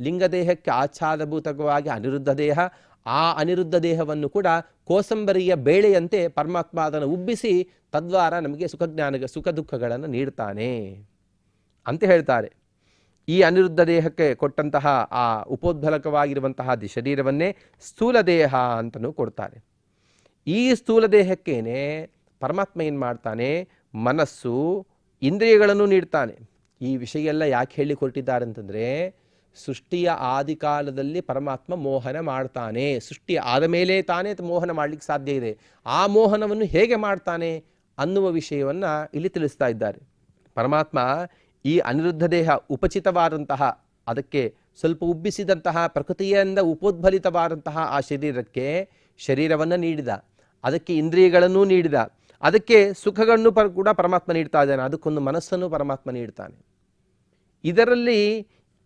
ಲಿಂಗದೇಹಕ್ಕೆ ಆಚ್ಛಾದಭೂತವಾಗಿ ಅನಿರುದ್ಧ ದೇಹ, ಆ ಅನಿರುದ್ಧ ದೇಹವನ್ನು ಕೂಡ ಕೋಸಂಬರಿಯ ಬೇಳೆಯಂತೆ ಪರಮಾತ್ಮ ಅದನ್ನು ಉಬ್ಬಿಸಿ ತದ್ವಾರ ನಮಗೆ ಸುಖ ದುಃಖಗಳನ್ನು ನೀಡ್ತಾನೆ ಅಂತ ಹೇಳ್ತಾರೆ. ಈ ಅನಿರುದ್ಧ ದೇಹಕ್ಕೆ ಕೊಟ್ಟಂತಹ ಆ ಉಪೋದ್ಬಲಕವಾಗಿರುವಂತಹ ಶರೀರವನ್ನೇ ಸ್ಥೂಲ ದೇಹ ಅಂತಲೂ ಕೊಡ್ತಾರೆ. ಈ ಸ್ಥೂಲ ದೇಹಕ್ಕೇನೆ ಪರಮಾತ್ಮ ಏನು ಮಾಡ್ತಾನೆ, ಮನಸ್ಸು ಇಂದ್ರಿಯಗಳನ್ನು ನೀಡ್ತಾನೆ. ಈ ವಿಷಯ ಎಲ್ಲ ಯಾಕೆ ಹೇಳಿ ಕೊಟ್ಟಿದ್ದಾರೆ ಅಂತಂದರೆ, ಸೃಷ್ಟಿಯ ಆದಿಕಾಲದಲ್ಲಿ ಪರಮಾತ್ಮ ಮೋಹನ ಮಾಡ್ತಾನೆ. ಸೃಷ್ಟಿ ಆದ ಮೇಲೆ ತಾನೇ ಮೋಹನ ಮಾಡಲಿಕ್ಕೆ ಸಾಧ್ಯ ಇದೆ. ಆ ಮೋಹನವನ್ನು ಹೇಗೆ ಮಾಡ್ತಾನೆ ಅನ್ನುವ ವಿಷಯವನ್ನು ಇಲ್ಲಿ ತಿಳಿಸ್ತಾ ಇದ್ದಾರೆ. ಪರಮಾತ್ಮ ಈ ಅನಿರುದ್ಧ ದೇಹ ಉಪಚಿತವಾದಂತಹ, ಅದಕ್ಕೆ ಸ್ವಲ್ಪ ಉಬ್ಬಿಸಿದಂತಹ ಪ್ರಕೃತಿಯಿಂದ ಉಪೋದ್ಬಲಿತವಾದಂತಹ ಆ ಶರೀರಕ್ಕೆ ಶರೀರವನ್ನು ನೀಡಿದ, ಅದಕ್ಕೆ ಇಂದ್ರಿಯಗಳನ್ನು ನೀಡಿದ, ಅದಕ್ಕೆ ಸುಖಗಳನ್ನು ಕೂಡ ಪರಮಾತ್ಮ ನೀಡ್ತಾ ಇದ್ದಾನೆ. ಅದಕ್ಕೊಂದು ಮನಸ್ಸನ್ನು ಪರಮಾತ್ಮ ನೀಡ್ತಾನೆ. ಇದರಲ್ಲಿ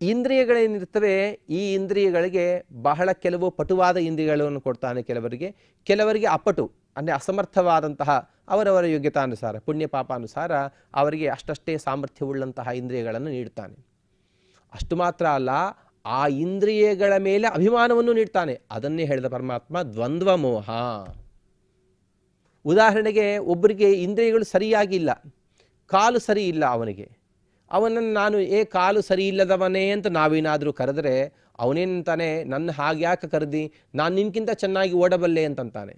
ಇಂದ್ರಿಯಗಳೇನಿರ್ತವೆ, ಈ ಇಂದ್ರಿಯಗಳಿಗೆ ಬಹಳ ಕೆಲವು ಪಟುವಾದ ಇಂದ್ರಿಯಗಳನ್ನು ಕೊಡ್ತಾನೆ. ಕೆಲವರಿಗೆ ಅಪಟು ಅಂದರೆ ಅಸಮರ್ಥವಾದಂತಹ ಅವರವರ ಯೋಗ್ಯತಾನುಸಾರ, ಪುಣ್ಯ ಪಾಪಾನುಸಾರ ಅವರಿಗೆ ಅಷ್ಟಷ್ಟೇ ಸಾಮರ್ಥ್ಯವುಳ್ಳಂತಹ ಇಂದ್ರಿಯಗಳನ್ನು ನೀಡ್ತಾನೆ. ಅಷ್ಟು ಮಾತ್ರ ಅಲ್ಲ, ಆ ಇಂದ್ರಿಯಗಳ ಮೇಲೆ ಅಭಿಮಾನವನ್ನು ನೀಡ್ತಾನೆ. ಅದನ್ನೇ ಹೇಳಿದ ಪರಮಾತ್ಮ ದ್ವಂದ್ವ ಮೋಹ. ಉದಾಹರಣೆಗೆ, ಒಬ್ಬರಿಗೆ ಇಂದ್ರಿಯಗಳು ಸರಿಯಾಗಿಲ್ಲ, ಕಾಲು ಸರಿ ಇಲ್ಲ ಅವನನ್ನು ನಾನು ಕಾಲು ಸರಿ ಇಲ್ಲದವನೇ ಅಂತ ನಾವೇನಾದರೂ ಕರೆದರೆ ಅವನೇನಂತಾನೆ, ನನ್ನ ಹಾಗೆ ಯಾಕೆ ಕರೆದಿ, ನಾನು ನಿನ್ಗಿಂತ ಚೆನ್ನಾಗಿ ಓಡಬಲ್ಲೆ ಅಂತಂತಾನೆ.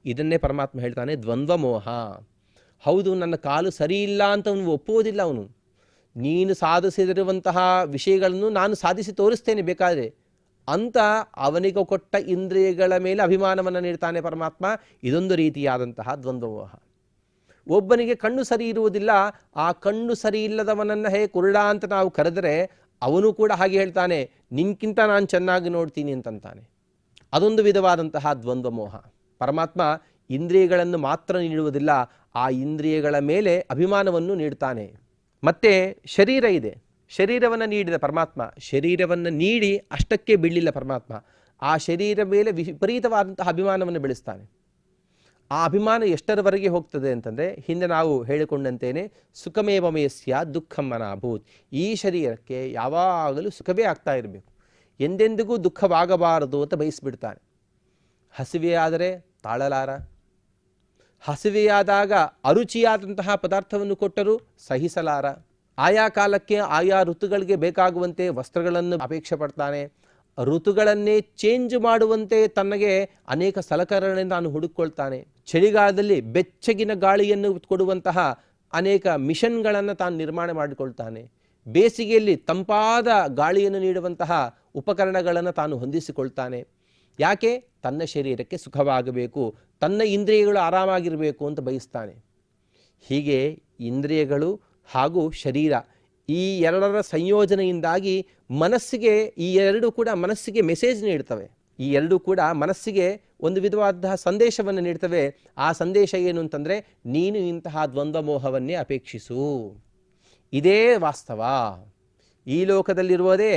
ಇದನ್ನೇ ಪರಮಾತ್ಮ ಹೇಳ್ತಾನೆ ದ್ವಂದ್ವ ಮೋಹ. ಹೌದು, ನನ್ನ ಕಾಲು ಸರಿ ಇಲ್ಲ ಅಂತ ಅವನು ಒಪ್ಪುವುದಿಲ್ಲ. ಅವನು ನೀನು ಸಾಧಿಸಿದಿರುವಂತಹ ವಿಷಯಗಳನ್ನು ನಾನು ಸಾಧಿಸಿ ತೋರಿಸ್ತೇನೆ ಬೇಕಾದರೆ ಅಂತ ಅವನಿಗೆ ಕೊಟ್ಟ ಇಂದ್ರಿಯಗಳ ಮೇಲೆ ಅಭಿಮಾನವನ್ನು ನೀಡ್ತಾನೆ ಪರಮಾತ್ಮ. ಇದೊಂದು ರೀತಿಯಾದಂತಹ ದ್ವಂದ್ವ ಮೋಹ. ಒಬ್ಬನಿಗೆ ಕಣ್ಣು ಸರಿ ಇರುವುದಿಲ್ಲ, ಆ ಕಣ್ಣು ಸರಿ ಇಲ್ಲದವನನ್ನು ಕುರುಡ ಅಂತ ನಾವು ಕರೆದರೆ ಅವನು ಕೂಡ ಹಾಗೆ ಹೇಳ್ತಾನೆ, ನಿನ್ಗಿಂತ ನಾನು ಚೆನ್ನಾಗಿ ನೋಡ್ತೀನಿ ಅಂತಂತಾನೆ. ಅದೊಂದು ವಿಧವಾದಂತಹ ದ್ವಂದ್ವ ಮೋಹ. ಪರಮಾತ್ಮ ಇಂದ್ರಿಯಗಳನ್ನು ಮಾತ್ರ ನೀಡುವುದಿಲ್ಲ, ಆ ಇಂದ್ರಿಯಗಳ ಮೇಲೆ ಅಭಿಮಾನವನ್ನು ನೀಡ್ತಾನೆ. ಮತ್ತೆ ಶರೀರ ಇದೆ, ಶರೀರವನ್ನು ನೀಡಿದ ಪರಮಾತ್ಮ, ಶರೀರವನ್ನು ನೀಡಿ ಅಷ್ಟಕ್ಕೆ ಬಿಡಲಿಲ್ಲ ಪರಮಾತ್ಮ. ಆ ಶರೀರ ಮೇಲೆ ವಿಪರೀತವಾದಂತಹ ಅಭಿಮಾನವನ್ನು ಬೆಳೆಸ್ತಾನೆ. ಆ ಅಭಿಮಾನ ಎಷ್ಟರವರೆಗೆ ಹೋಗ್ತದೆ ಅಂತಂದರೆ, ಹಿಂದೆ ನಾವು ಹೇಳಿಕೊಂಡಂತೇನೆ ಸುಖಮೇವಮಯಸ್ಯ ದುಃಖಂ ಅನಾಭೂತ್. ಈ ಶರೀರಕ್ಕೆ ಯಾವಾಗಲೂ ಸುಖವೇ ಆಗ್ತಾ ಇರಬೇಕು, ಎಂದೆಂದಿಗೂ ದುಃಖವಾಗಬಾರದು ಅಂತ ಬಯಸಿಬಿಡ್ತಾನೆ. ಹಸಿವೆಯಾದರೆ ತಾಳಲಾರ, ಹಸಿವೆಯಾದಾಗ ಅರುಚಿಯಾದಂತಹ ಪದಾರ್ಥವನ್ನು ಕೊಟ್ಟರೂ ಸಹಿಸಲಾರ, ಆಯಾ ಕಾಲಕ್ಕೆ ಆಯಾ ಋತುಗಳಿಗೆ ಬೇಕಾಗುವಂತೆ ವಸ್ತ್ರಗಳನ್ನು ಅಪೇಕ್ಷೆ ಪಡ್ತಾನೆ. ಋತುಗಳನ್ನೇ ಚೇಂಜ್ ಮಾಡುವಂತೆ ತನಗೆ ಅನೇಕ ಸಲಕರಣೆಯನ್ನು ತಾನು ಹುಡುಕೊಳ್ತಾನೆ. ಚಳಿಗಾಲದಲ್ಲಿ ಬೆಚ್ಚಗಿನ ಗಾಳಿಯನ್ನು ಕೊಡುವಂತಹ ಅನೇಕ ಮಿಷನ್ಗಳನ್ನು ತಾನು ನಿರ್ಮಾಣ ಮಾಡಿಕೊಳ್ತಾನೆ. ಬೇಸಿಗೆಯಲ್ಲಿ ತಂಪಾದ ಗಾಳಿಯನ್ನು ನೀಡುವಂತಹ ಉಪಕರಣಗಳನ್ನು ತಾನು ಹೊಂದಿಸಿಕೊಳ್ತಾನೆ. ಯಾಕೆ? ತನ್ನ ಶರೀರಕ್ಕೆ ಸುಖವಾಗಬೇಕು, ತನ್ನ ಇಂದ್ರಿಯಗಳು ಆರಾಮಾಗಿರಬೇಕು ಅಂತ ಬಯಸ್ತಾನೆ. ಹೀಗೆ ಇಂದ್ರಿಯಗಳು ಹಾಗೂ ಶರೀರ ಈ ಎರಡರ ಸಂಯೋಜನೆಯಿಂದಾಗಿ ಮನಸ್ಸಿಗೆ, ಈ ಎರಡು ಕೂಡ ಮನಸ್ಸಿಗೆ ಮೆಸೇಜ್ ನೀಡ್ತವೆ. ಈ ಎರಡೂ ಕೂಡ ಮನಸ್ಸಿಗೆ ಒಂದು ವಿಧವಾದಂತಹ ಸಂದೇಶವನ್ನು ನೀಡ್ತವೆ. ಆ ಸಂದೇಶ ಏನು ಅಂತಂದರೆ, ನೀನು ಇಂತಹ ದ್ವಂದ್ವ ಮೋಹವನ್ನೇ ಅಪೇಕ್ಷಿಸು, ಇದೇ ವಾಸ್ತವ. ಈ ಲೋಕದಲ್ಲಿರುವುದೇ,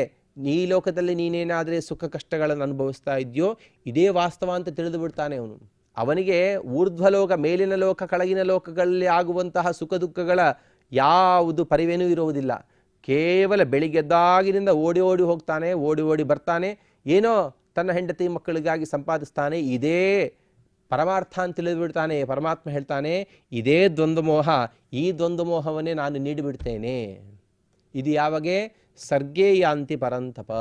ಈ ಲೋಕದಲ್ಲಿ ನೀನೇನಾದರೆ ಸುಖ ಕಷ್ಟಗಳನ್ನು ಅನುಭವಿಸ್ತಾ ಇದೆಯೋ ಇದೇ ವಾಸ್ತವ ಅಂತ ತಿಳಿದು ಬಿಡ್ತಾನೆ ಅವನು. ಅವನಿಗೆ ಊರ್ಧ್ವಲೋಕ, ಮೇಲಿನ ಲೋಕ, ಕೆಳಗಿನ ಲೋಕಗಳಲ್ಲಿ ಆಗುವಂತಹ ಸುಖ ದುಃಖಗಳ ಯಾವುದು ಪರಿವೇನೂ ಇರುವುದಿಲ್ಲ. ಕೇವಲ ಬೆಳಿಗ್ಗೆದ್ದಾಗಿನಿಂದ ಓಡಿ ಓಡಿ ಹೋಗ್ತಾನೆ, ಓಡಿ ಓಡಿ ಬರ್ತಾನೆ, ಏನೋ ತನ್ನ ಹೆಂಡತಿ ಮಕ್ಕಳಿಗಾಗಿ ಸಂಪಾದಿಸ್ತಾನೆ. ಇದೇ ಪರಮಾರ್ಥ ಅಂತ ತಿಳಿದುಬಿಡ್ತಾನೆ. ಪರಮಾತ್ಮ ಹೇಳ್ತಾನೆ, ಇದೇ ದ್ವಂದ್ವ ಮೋಹ, ಈ ದ್ವಂದ್ವ ಮೋಹವನ್ನೇ ನಾನು ನೀಡಿಬಿಡ್ತೇನೆ. ಇದು ಯಾವಾಗೆ? ಸರ್ಗೇ ಯಾಂತಿ ಪರಂತಪ,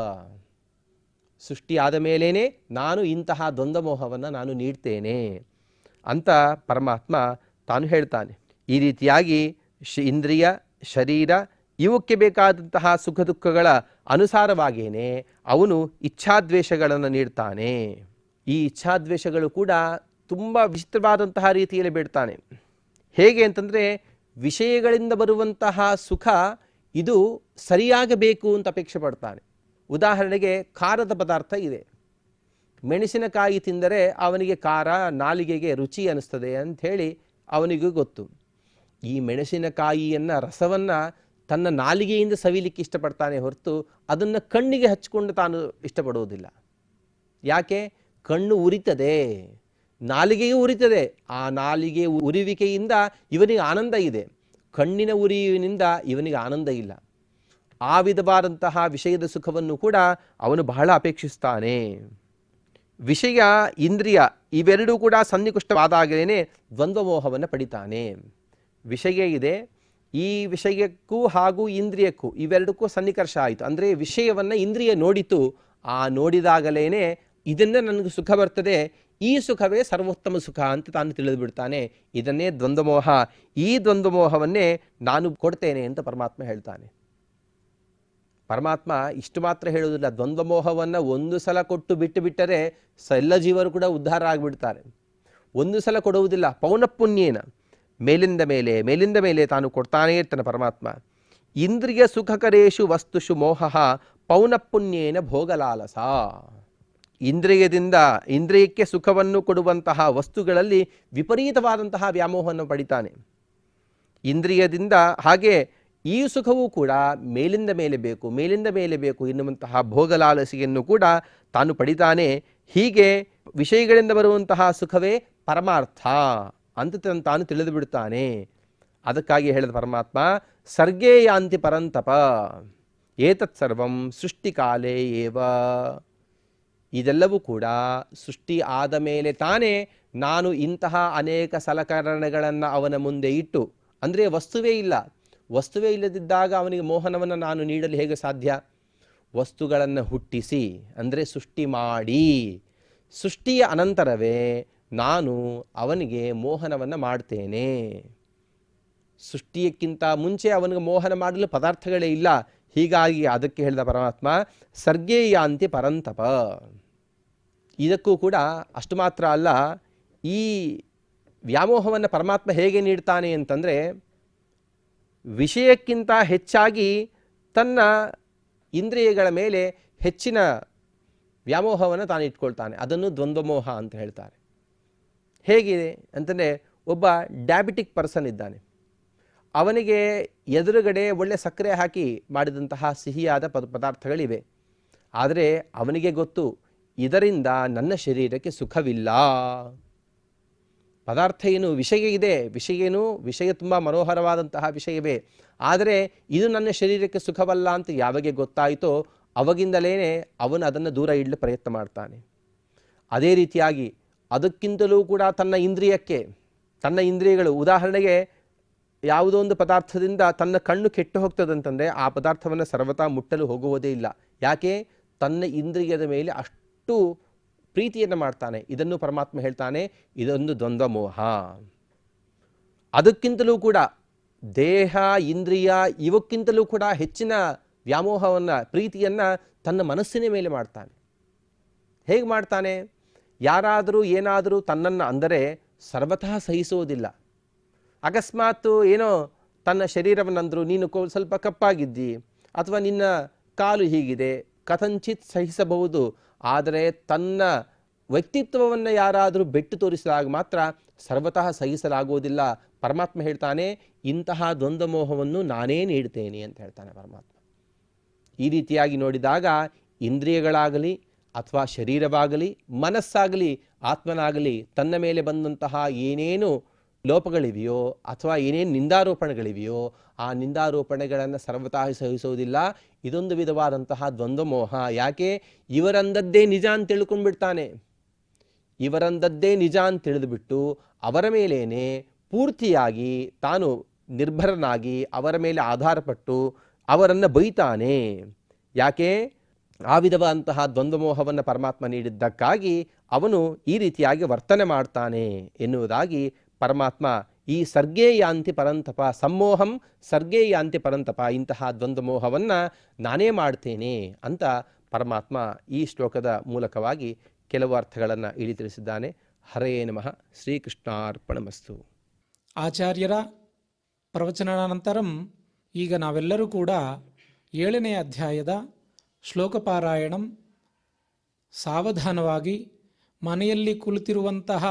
ಸೃಷ್ಟಿ ಆದ ಮೇಲೇ ನಾನು ಇಂತಹ ದ್ವಂದ್ವ ಮೋಹವನ್ನು ನಾನು ನೀಡ್ತೇನೆ ಅಂತ ಪರಮಾತ್ಮ ತಾನು ಹೇಳ್ತಾನೆ. ಈ ರೀತಿಯಾಗಿ ಇಂದ್ರಿಯ, ಶರೀರ ಇವಕ್ಕೆ ಬೇಕಾದಂತಹ ಸುಖ ದುಃಖಗಳ ಅನುಸಾರವಾಗಿಯೇ ಅವನು ಇಚ್ಛಾದ್ವೇಷಗಳನ್ನು ನೀಡ್ತಾನೆ. ಈ ಇಚ್ಛಾದ್ವೇಷಗಳು ಕೂಡ ತುಂಬ ವಿಚಿತ್ರವಾದಂತಹ ರೀತಿಯಲ್ಲಿ ಬೇಡ್ತಾನೆ. ಹೇಗೆ ಅಂತಂದರೆ, ವಿಷಯಗಳಿಂದ ಬರುವಂತಹ ಸುಖ ಇದು ಸರಿಯಾಗಬೇಕು ಅಂತ ಅಪೇಕ್ಷೆ ಪಡ್ತಾನೆ. ಉದಾಹರಣೆಗೆ, ಖಾರದ ಪದಾರ್ಥ ಇದೆ, ಮೆಣಸಿನಕಾಯಿ ತಿಂದರೆ ಅವನಿಗೆ ಖಾರ ನಾಲಿಗೆಗೆ ರುಚಿ ಅನ್ನಿಸ್ತದೆ ಅಂಥೇಳಿ ಅವನಿಗೂ ಗೊತ್ತು. ಈ ಮೆಣಸಿನಕಾಯಿಯನ್ನು ರಸವನ್ನು ತನ್ನ ನಾಲಿಗೆಯಿಂದ ಸವಿಲಿಕ್ಕೆ ಇಷ್ಟಪಡ್ತಾನೆ ಹೊರತು ಅದನ್ನು ಕಣ್ಣಿಗೆ ಹಚ್ಚಿಕೊಂಡು ತಾನು ಇಷ್ಟಪಡುವುದಿಲ್ಲ. ಯಾಕೆ? ಕಣ್ಣು ಉರಿತದೆ, ನಾಲಿಗೆಯೂ ಉರಿತದೆ. ಆ ನಾಲಿಗೆ ಉರಿವಿಕೆಯಿಂದ ಇವನಿಗೆ ಆನಂದ ಇದೆ, ಕಣ್ಣಿನ ಉರಿವಿನಿಂದ ಇವನಿಗೆ ಆನಂದ ಇಲ್ಲ. ಆ ವಿಧವಾದಂತಹ ವಿಷಯದ ಸುಖವನ್ನು ಕೂಡ ಅವನು ಬಹಳ ಅಪೇಕ್ಷಿಸ್ತಾನೆ. ವಿಷಯ, ಇಂದ್ರಿಯ ಇವೆರಡೂ ಕೂಡ ಸನ್ನಿಕೃಷ್ಟವಾದಾಗಲೇ ದ್ವಂದ್ವ ಮೋಹವನ್ನು ಪಡಿತಾನೆ. ವಿಷಯ ಇದೆ, ಈ ವಿಷಯಕ್ಕೂ ಹಾಗೂ ಇಂದ್ರಿಯಕ್ಕೂ ಇವೆರಡಕ್ಕೂ ಸನ್ನಿಕರ್ಷ ಆಯಿತು. ಅಂದರೆ ವಿಷಯವನ್ನು ಇಂದ್ರಿಯ ನೋಡಿತು, ಆ ನೋಡಿದಾಗಲೇ ಇದನ್ನು ನನಗೆ ಸುಖ ಬರ್ತದೆ, ಈ ಸುಖವೇ ಸರ್ವೋತ್ತಮ ಸುಖ ಅಂತ ತಾನು ತಿಳಿದು ಬಿಡ್ತಾನೆ. ಇದನ್ನೇ ದ್ವಂದ್ವ ಮೋಹ. ಈ ದ್ವಂದ್ವ ಮೋಹವನ್ನೇ ನಾನು ಕೊಡ್ತೇನೆ ಅಂತ ಪರಮಾತ್ಮ ಹೇಳ್ತಾನೆ. ಪರಮಾತ್ಮ ಇಷ್ಟು ಮಾತ್ರ ಹೇಳುವುದಿಲ್ಲ, ದ್ವಂದ್ವ ಮೋಹವನ್ನು ಒಂದು ಸಲ ಕೊಟ್ಟು ಬಿಟ್ಟು ಬಿಟ್ಟರೆ ಎಲ್ಲ ಜೀವರು ಕೂಡ ಉದ್ಧಾರ ಆಗಿಬಿಡ್ತಾರೆ. ಒಂದು ಸಲ ಕೊಡುವುದಿಲ್ಲ, ಪೌನಃಪುಣ್ಯೇನ ಮೇಲಿಂದ ಮೇಲೆ ಮೇಲಿಂದ ಮೇಲೆ ತಾನು ಕೊಡ್ತಾನೇ ಇರ್ತಾನೆ ಪರಮಾತ್ಮ. ಇಂದ್ರಿಯ ಸುಖಕರೇಶು ವಸ್ತುಷು ಮೋಹ ಪೌನಃಪುಣ್ಯೇನ ಭೋಗಲಾಲಸ. ಇಂದ್ರಿಯಕ್ಕೆ ಸುಖವನ್ನು ಕೊಡುವಂತಹ ವಸ್ತುಗಳಲ್ಲಿ ವಿಪರೀತವಾದಂತಹ ವ್ಯಾಮೋಹವನ್ನು ಪಡಿತಾನೆ. ಇಂದ್ರಿಯದಿಂದ ಹಾಗೆ ಈ ಸುಖವೂ ಕೂಡ ಮೇಲಿಂದ ಮೇಲೆ ಬೇಕು, ಮೇಲಿಂದ ಮೇಲೆ ಬೇಕು ಎನ್ನುವಂತಹ ಭೋಗಲಾಲಸೆಯನ್ನು ಕೂಡ ತಾನು ಪಡಿತಾನೆ. ಹೀಗೆ ವಿಷಯಗಳಿಂದ ಬರುವಂತಹ ಸುಖವೇ ಪರಮಾರ್ಥ ಅಂತ ತಾನು ತಿಳಿದು ಬಿಡ್ತಾನೆ. ಅದಕ್ಕಾಗಿ ಹೇಳಿದ ಪರಮಾತ್ಮ, ಸರ್ಗೇ ಯಾಂತಿ ಪರಂತಪ ಏತತ್ ಸರ್ವಂ ಸೃಷ್ಟಿಕಾಲೇ ಏವ. ಇದೆಲ್ಲವೂ ಕೂಡ ಸೃಷ್ಟಿ ಆದ ಮೇಲೆ ತಾನೇ ನಾನು ಇಂತಹ ಅನೇಕ ಸಲಕರಣೆಗಳನ್ನು ಅವನ ಮುಂದೆ ಇಟ್ಟು, ಅಂದರೆ ವಸ್ತುವೇ ಇಲ್ಲದಿದ್ದಾಗ ಅವನಿಗೆ ಮೋಹನವನ್ನು ನಾನು ನೀಡಲು ಹೇಗೆ ಸಾಧ್ಯ? ವಸ್ತುಗಳನ್ನು ಹುಟ್ಟಿಸಿ, ಅಂದರೆ ಸೃಷ್ಟಿ ಮಾಡಿ, ಸೃಷ್ಟಿಯ ಅನಂತರವೇ ನಾನು ಅವನಿಗೆ ಮೋಹನವನ್ನು ಮಾಡ್ತೇನೆ. ಸೃಷ್ಟಿಯಕ್ಕಿಂತ ಮುಂಚೆ ಅವನಿಗೆ ಮೋಹನ ಮಾಡಲು ಪದಾರ್ಥಗಳೇ ಇಲ್ಲ. ಹೀಗಾಗಿ ಅದಕ್ಕೆ ಹೇಳಿದ ಪರಮಾತ್ಮ ಸರ್ಗೇ ಯಾಂತಿ ಪರಂತಪ. ಇದಕ್ಕೂ ಕೂಡ ಅಷ್ಟು ಮಾತ್ರ ಅಲ್ಲ, ಈ ವ್ಯಾಮೋಹವನ್ನು ಪರಮಾತ್ಮ ಹೇಗೆ ನೀಡ್ತಾನೆ ಅಂತಂದರೆ, ವಿಷಯಕ್ಕಿಂತ ಹೆಚ್ಚಾಗಿ ತನ್ನ ಇಂದ್ರಿಯಗಳ ಮೇಲೆ ಹೆಚ್ಚಿನ ವ್ಯಾಮೋಹವನ್ನು ತಾನು ಇಟ್ಕೊಳ್ತಾನೆ. ಅದನ್ನು ದ್ವಂದ್ವಮೋಹ ಅಂತ ಹೇಳ್ತಾರೆ. ಹೇಗಿದೆ ಅಂತಂದರೆ, ಒಬ್ಬ ಡಯಾಬಿಟಿಕ್ ಪರ್ಸನ್ ಇದ್ದಾನೆ, ಅವನಿಗೆ ಎದುರುಗಡೆ ಒಳ್ಳೆ ಸಕ್ಕರೆ ಹಾಕಿ ಮಾಡಿದಂತಹ ಸಿಹಿಯಾದ ಪದಾರ್ಥಗಳಿವೆ. ಆದರೆ ಅವನಿಗೆ ಗೊತ್ತು, ಇದರಿಂದ ನನ್ನ ಶರೀರಕ್ಕೆ ಸುಖವಿಲ್ಲ. ಪದಾರ್ಥ ಏನು, ವಿಷಯ ಇದೆ, ವಿಷಯ ತುಂಬ ಮನೋಹರವಾದಂತಹ ವಿಷಯವೇ, ಆದರೆ ಇದು ನನ್ನ ಶರೀರಕ್ಕೆ ಸುಖವಲ್ಲ ಅಂತ ಯಾವಾಗ ಗೊತ್ತಾಯಿತೋ ಅವಾಗಿಂದಲೇ ಅವನು ಅದನ್ನು ದೂರ ಇಡಲು ಪ್ರಯತ್ನ ಮಾಡ್ತಾನೆ. ಅದೇ ರೀತಿಯಾಗಿ ಅದಕ್ಕಿಂತಲೂ ಕೂಡ ತನ್ನ ಇಂದ್ರಿಯಗಳು, ಉದಾಹರಣೆಗೆ ಯಾವುದೋ ಒಂದು ಪದಾರ್ಥದಿಂದ ತನ್ನ ಕಣ್ಣು ಕೆಟ್ಟು ಹೋಗ್ತದಂತಂದರೆ ಆ ಪದಾರ್ಥವನ್ನು ಸರ್ವತಾ ಮುಟ್ಟಲು ಹೋಗುವುದೇ ಇಲ್ಲ. ಯಾಕೆ? ತನ್ನ ಇಂದ್ರಿಯದ ಮೇಲೆ ಅಷ್ಟು ಪ್ರೀತಿಯನ್ನು ಮಾಡ್ತಾನೆ. ಇದನ್ನು ಪರಮಾತ್ಮ ಹೇಳ್ತಾನೆ, ಇದೊಂದು ದ್ವಂದ್ವ ಮೋಹ. ಅದಕ್ಕಿಂತಲೂ ಕೂಡ ದೇಹ, ಇಂದ್ರಿಯ ಇವಕ್ಕಿಂತಲೂ ಕೂಡ ಹೆಚ್ಚಿನ ವ್ಯಾಮೋಹವನ್ನು, ಪ್ರೀತಿಯನ್ನು ತನ್ನ ಮನಸ್ಸಿನ ಮೇಲೆ ಮಾಡ್ತಾನೆ. ಹೇಗೆ ಮಾಡ್ತಾನೆ? ಯಾರಾದರೂ ಏನಾದರೂ ತನ್ನನ್ನು ಅಂದರೆ ಸರ್ವತಃ ಸಹಿಸೋದಿಲ್ಲ. ಅಕಸ್ಮಾತ್ ಏನೋ ತನ್ನ ಶರೀರವನ್ನಂದರೂ, ನೀನು ಸ್ವಲ್ಪ ಕಪ್ಪಾಗಿದ್ದಿ ಅಥವಾ ನಿನ್ನ ಕಾಲು ಹೀಗಿದೆ, ಕಥಂಚಿತ್ ಸಹಿಸಬಹುದು. ಆದರೆ ತನ್ನ ವ್ಯಕ್ತಿತ್ವವನ್ನು ಯಾರಾದರೂ ಬೆಟ್ಟು ತೋರಿಸಿದಾಗ ಮಾತ್ರ ಸರ್ವತಃ ಸಹಿಸಲಾಗುವುದಿಲ್ಲ. ಪರಮಾತ್ಮ ಹೇಳ್ತಾನೆ, ಇಂತಹ ದ್ವಂದ್ವ ಮೋಹವನ್ನು ನಾನೇ ನೀಡ್ತೇನೆ ಅಂತ ಹೇಳ್ತಾನೆ ಪರಮಾತ್ಮ. ಈ ರೀತಿಯಾಗಿ ನೋಡಿದಾಗ ಇಂದ್ರಿಯಗಳಾಗಲಿ ಅಥವಾ ಶರೀರವಾಗಲಿ ಮನಸ್ಸಾಗಲಿ ಆತ್ಮನಾಗಲಿ ತನ್ನ ಮೇಲೆ ಬಂದಂತಹ ಏನೇನು ಲೋಪಗಳಿವೆಯೋ ಅಥವಾ ಏನೇನು ನಿಂದಾರೋಪಣೆಗಳಿವೆಯೋ ಆ ನಿಂದಾರೋಪಣೆಗಳನ್ನು ಸರ್ವತಾ ಸಹಿಸೋದಿಲ್ಲ. ಇದೊಂದು ವಿಧವಾದಂತಹ ದ್ವಂದ್ವ ಮೋಹ. ಯಾಕೆ? ಇವರಂದದ್ದೇ ನಿಜ ಅಂತ ತಿಳ್ಕೊಂಡ್ಬಿಡ್ತಾನೆ. ಇವರಂದದ್ದೇ ನಿಜ ಅಂತ ತಿಳಿದುಬಿಟ್ಟು ಅವರ ಮೇಲೇನೆ ಪೂರ್ತಿಯಾಗಿ ತಾನು ನಿರ್ಭರನಾಗಿ ಅವರ ಮೇಲೆ ಆಧಾರಪಟ್ಟು ಅವರನ್ನು ಬೈತಾನೆ. ಯಾಕೆ? ಆ ವಿಧವಾದಂತಹ ದ್ವಂದ್ವಮೋಹವನ್ನು ಪರಮಾತ್ಮ ನೀಡಿದ್ದಕ್ಕಾಗಿ ಅವನು ಈ ರೀತಿಯಾಗಿ ವರ್ತನೆ ಮಾಡ್ತಾನೆ ಎನ್ನುವುದಾಗಿ ಪರಮಾತ್ಮ ಈ ಸರ್ಗೇ ಯಾಂತಿ ಪರಂತಪ, ಸಮ್ಮೋಹಂ ಸರ್ಗೇ ಯಾಂತಿ ಪರಂತಪ, ಇಂತಹ ದ್ವಂದ್ವಮೋಹವನ್ನು ನಾನೇ ಮಾಡ್ತೇನೆ ಅಂತ ಪರಮಾತ್ಮ ಈ ಶ್ಲೋಕದ ಮೂಲಕವಾಗಿ ಕೆಲವು ಅರ್ಥಗಳನ್ನು ಇಲ್ಲಿ ತಿಳಿಸಿದ್ದಾನೆ. ಹರೇ ನಮಃ. ಶ್ರೀಕೃಷ್ಣಾರ್ಪಣಮಸ್ತು. ಆಚಾರ್ಯರ ಪ್ರವಚನಾನಂತರಂ ಈಗ ನಾವೆಲ್ಲರೂ ಕೂಡ 7ನೇ ಅಧ್ಯಾಯದ ಶ್ಲೋಕಪಾರಾಯಣಂ ಸಾವಧಾನವಾಗಿ ಮನೆಯಲ್ಲಿ ಕುಳಿತಿರುವಂತಹ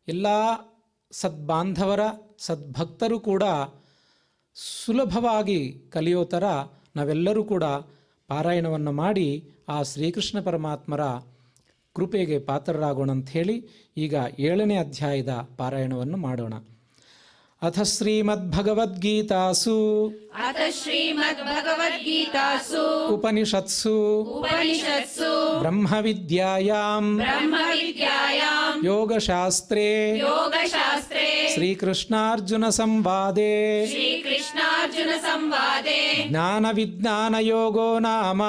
ಎಲ್ಲ ಸದ್ಬಾಂಧವರ ಸದ್ಭಕ್ತರು ಕೂಡ ಸುಲಭವಾಗಿ ಕಲಿಯೋ ಥರ ನಾವೆಲ್ಲರೂ ಕೂಡ ಪಾರಾಯಣವನ್ನು ಮಾಡಿ ಆ ಶ್ರೀಕೃಷ್ಣ ಪರಮಾತ್ಮರ ಕೃಪೆಗೆ ಪಾತ್ರರಾಗೋಣ ಅಂಥೇಳಿ ಈಗ 7ನೇ ಅಧ್ಯಾಯದ ಪಾರಾಯಣವನ್ನು ಮಾಡೋಣ. ಅಥ ಶ್ರೀಮದ್ಭಗವದ್ಗೀತಾಸು ಉಪನಿಷತ್ಸು ಬ್ರಹ್ಮವಿದ್ಯಾಯಾಂ ಯೋಗಶಾಸ್ತ್ರೇ ಶ್ರೀಕೃಷ್ಣಾರ್ಜುನ ಸಂವಾದೇ ಜ್ಞಾನವಿಜ್ಞಾನಯೋಗೋ ನಾಮ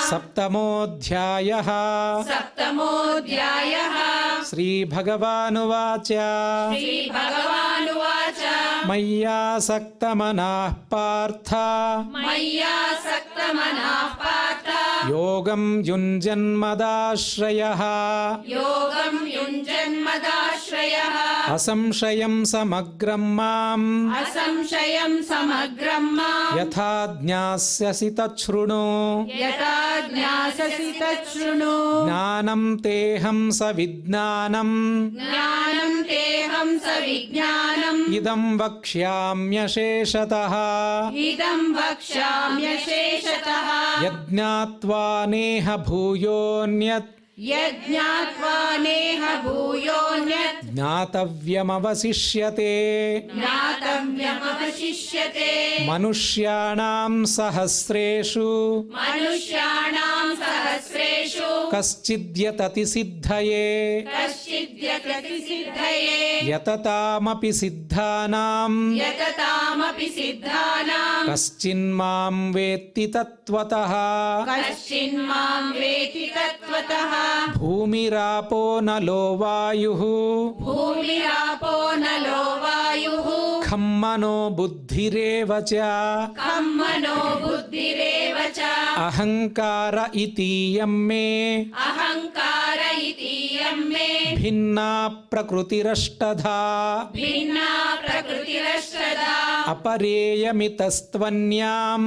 ಸಪ್ತಮೋಧ್ಯಾಯಃ. ಶ್ರೀಭಗವಾನುವಾಚ ಮಯ್ಯಾಸಕ್ತಮನಃ ಪಾರ್ಥ ಯೋಗಂ ಯುಂಜನ್ಮದಾಶ್ರಯಃ ಅಸಂಶಯಂ ಸಮಗ್ರಂ ಮಾಂ ಯಥಾ ಜ್ಞಾಸ್ಯಸಿ ತಚ್ಛೃಣು ಜ್ಞಾನಂ ತೇಹಂ ಸವಿಜ್ಞಾನಂ ಇದಂ ವಕ್ಷ್ಯಾಮ್ಯಶೇಷತಃ ಯಜ್ಞಾತ್ವಾ ನೇಹ ಭೂಯೋನ್ಯತ್ ಜ್ಞಾತವ್ಯಮವಶಿಷ್ಯತೆ ಮನುಷ್ಯಾಣಾಂ ಸಹಸ್ರೇಷು ಕಶ್ಚಿದ್ಯತತಿ ಸಿದ್ಧಯೇ ಯತತಾಮಪಿ ಸಿದ್ಧಾನಾಂ ಕಶ್ಚಿನ್ಮಾಂ ವೇತ್ತಿ ತತ್ವತಃ ಭೂಮಿರಾಪೋ ನಲೋ ವಾಯುಃ ಖಂ ಮನೋ ಬುದ್ಧಿರೇವ ಚ ಅಹಂಕಾರ ಇತೀಯಂ ಮೇ ಭಿನ್ನಾ ಪ್ರಕೃತಿರಷ್ಟಧಾ ಅಪರೇಯಮಿತಸ್ತ್ವನ್ಯಾಂ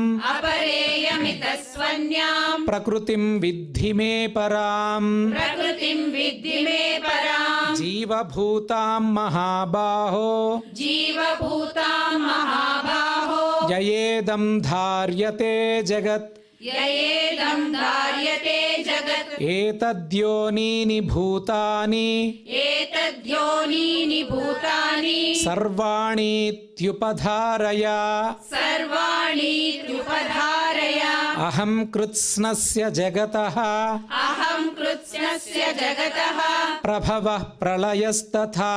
ಪ್ರಕೃತಿಂ ವಿದ್ಧಿ ಮೇ ಪರಾಂ ಜೀವಭೂತಾಂ ಮಹಾಬಾಹೋ ಯಯೇದಂ ಧಾರ್ಯತೆ ಜಗತ್ ಏತದ್ಯೋನೀನಿ ಭೂತಾನಿ ಸರ್ವಾಣೀತ್ಯುಪಧಾರಯ ಅಹಂ ಕೃತ್ಸ್ನಸ್ಯ ಜಗತಃ ಪ್ರಭವಃ ಪ್ರಳಯಸ್ತಥಾ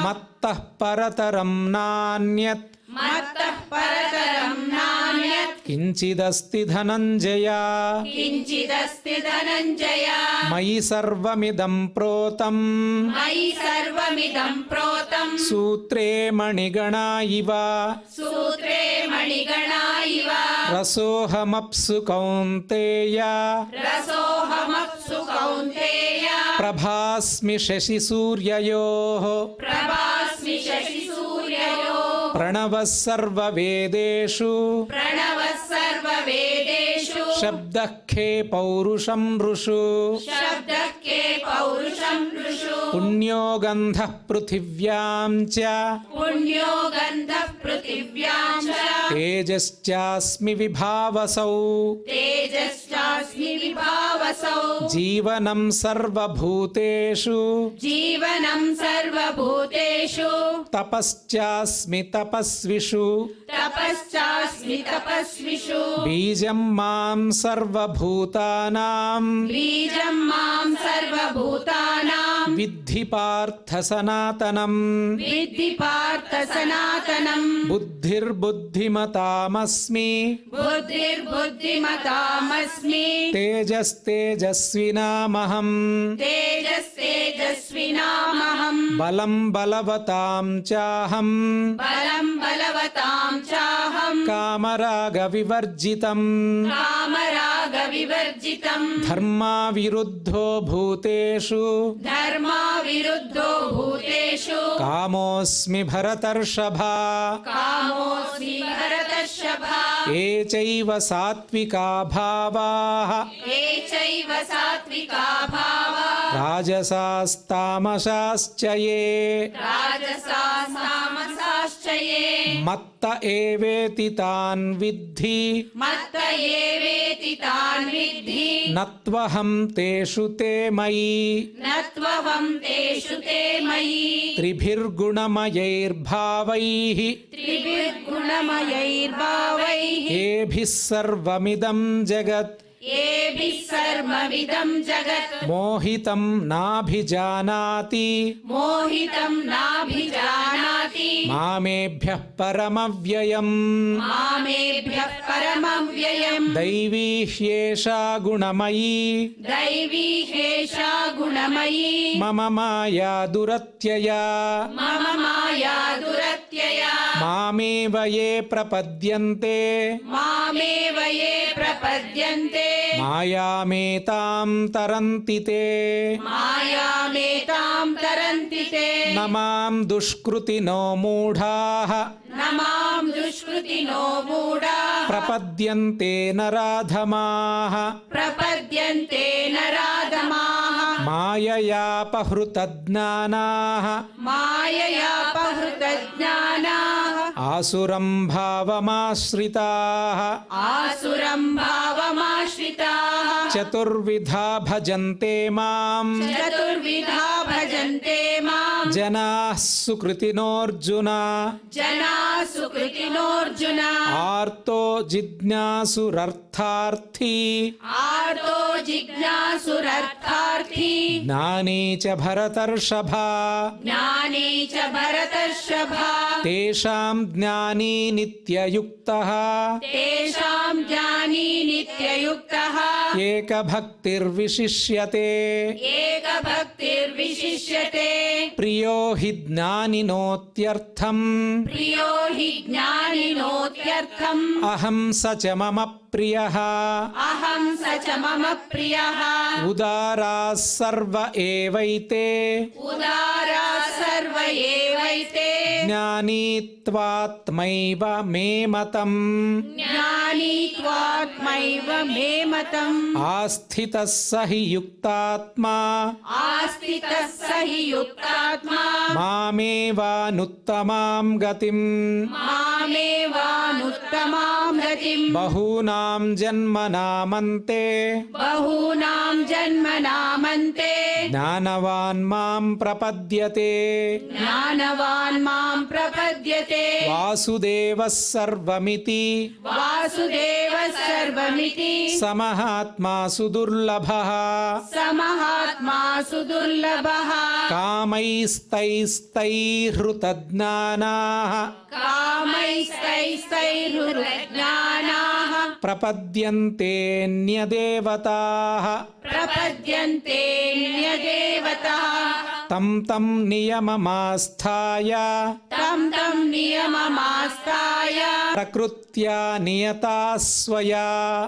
ಮತ್ತಃ ಪರತರಂ ನಾನ್ಯತ್ ಕಿಂಚಿದಸ್ತಿ ಧನಂಜಯ ಮಯಿ ಸರ್ವಮಿದಂ ಪ್ರೋತಂ ಸೂತ್ರೇ ಮಣಿಗಣಾ ಇವ ರಸೋಹಮಪ್ಸು ಕೌಂತೇಯ ಪ್ರಭಾಸ್ಮಿ ಶಶಿ ಸೂರ್ಯಯೋಃ ಪ್ರಣವಃ ಸರ್ವವೇದೇಷು ಶಬ್ದಃ ಖೇ ಪೌರುಷಂ ನೃಷು ಪುಣ್ಯೋ ಗಂಧಃ ಪೃಥಿವ್ಯಾಂ ಚ ತೇಜಶ್ಚಾಸ್ಮಿ ವಿಭಾವಸೌ జీవనం సర్వభూతేషు జీవనం సర్వభూతేషు తపశ్చాస్మి తపస్విషు తపశ్చాస్మి తపస్విషు బీజం మాం సర్వభూతానాం బీజం మాం సర్వభూతానాం విద్ధి పార్థ సనాతనం విద్ధి పార్థ సనాతనం బుద్ధిర్బుద్ధిమతామస్మి బుద్ధిర్బుద్ధిమతామస్మి తేజస్తేజస్వినామహం తేజస్తేజస్వినామహం బలం బలవతాం చాహం బలం బలవతాం చాహం కామరాగ వివర్జితం కామరాగ వివర్జితం ధర్మా విరుద్ధో భూతేషు ధర్మా విరుద్ధో భూతేషు కామోస్మి భరతర్షభా కామోస్మి భరతర్షభా ఏ చైవ సాత్వికా భావాః ఏ చైవ సాత్వికా భావా రాజసాస్తామసాశ్చ ఏ రాజసాస్తామసాశ్చ ఏ మత్త ఏవేతి తాన్ విద్ధి మత్త ఏవేతి తాన్ విద్ధి నత్వహం తేషు తే మయి నత్వహం తేషు తే మయి త్రిభిర్గుణమయైర్భావైః త్రిభిర్గుణమయైర్భావైః ఏభిः సర్వమిదం జగత్ ఏభిః సర్వమిదం జగత్ మోహితం నాభిజానాతి మోహితం నాభిజానాతి మామేభ్యః పరమవ్యయం మామేభ్యః పరమవ్యయం దైవీ హ్యేషా గుణమయీ దైవీ హేషా గుణమయీ మమ మాయా దురత్యయా మమ మాయా దురత్యయా మామేవ ఏ ప్రపద్యంతే మామేవ ఏ ప్రపద్యంతే మాయామేతాం తరంతి తే మాయామేతాం తరంతి తే న మాం దుష్కృతినో మూఢాః నమాం దుష్కృతినో మూఢా ప్రపద్యంతే నరాధమాః ప్రపద్యంతే నరాధమాః మాయయాపహృతజ్ఞానాః మాయయాపహృతజ్ఞానాః ఆసురం భావమాశ్రితాః ఆసురం భావమాశ్రితాః చతుర్విధా భజంతే మాం చతుర్విధా భజంతే మాం జనాః సుకృతినోऽర్జున జనా సుకృతినోऽర్జున ఆర్తో జిజ్ఞాసురర్థార్థీ ఆర్తో జిజ్ఞాసురర్థార్థీ జ్ఞానీ చ భరతర్షభా జ్ఞానీ చ భరతర్షభా తేషాం జ్ఞానీ నిత్యయుక్తః తేషాం జ్ఞానీ నిత్యయుక్తః ఏకభక్తిర్విశిష్యతే ఏకభక్తిర్విశిష్యతే ప్రియో హి జ్ఞానినోత్యర్థం ప్రియో హి జ్ఞానినోత్యర్థం అహం స చ మమ ప్రియః అహం స చ మమ ప్రియః ఉదారాः సర్వ ఏవైతే ఉదారా సర్వ ఏవైతే జ్ఞానీత్వాత్మైవ మే మతం జ్ఞానీ త్వాత్మైవ మే మతం ఆస్థితः స హి యుక్తాత్మా ఆస్థితः స హి యుక్తాత్మా మామేవానుత్తమాం గతిం మామేవానుత్తమాం గతిం బహూనాం జన్మనామంతే బహూనాం జన్మనామంతే జ్ఞానవాన్ మాం ప్రపద్యతే జ్ఞానవాన్ మాం ప్రపద్యతే వాసుదేవः సర్వమితి వాసుదేవः సర్వమితి సమహాత్మా సుదుర్లభః సమహాత్మా సుదుర్లభః కామైస్తైస్తైహృతజ్ఞానాః కామైస్తైస్తైర్హృజ్ఞానాః ప్రపద్యంతేన్యదేవతాః ప్రపద్యంతేన్యదేవతాః తం తం నియమమాస్థాయ తం తం నియమమాస్థాయ ప్రకృత్యా నియతా స్వయా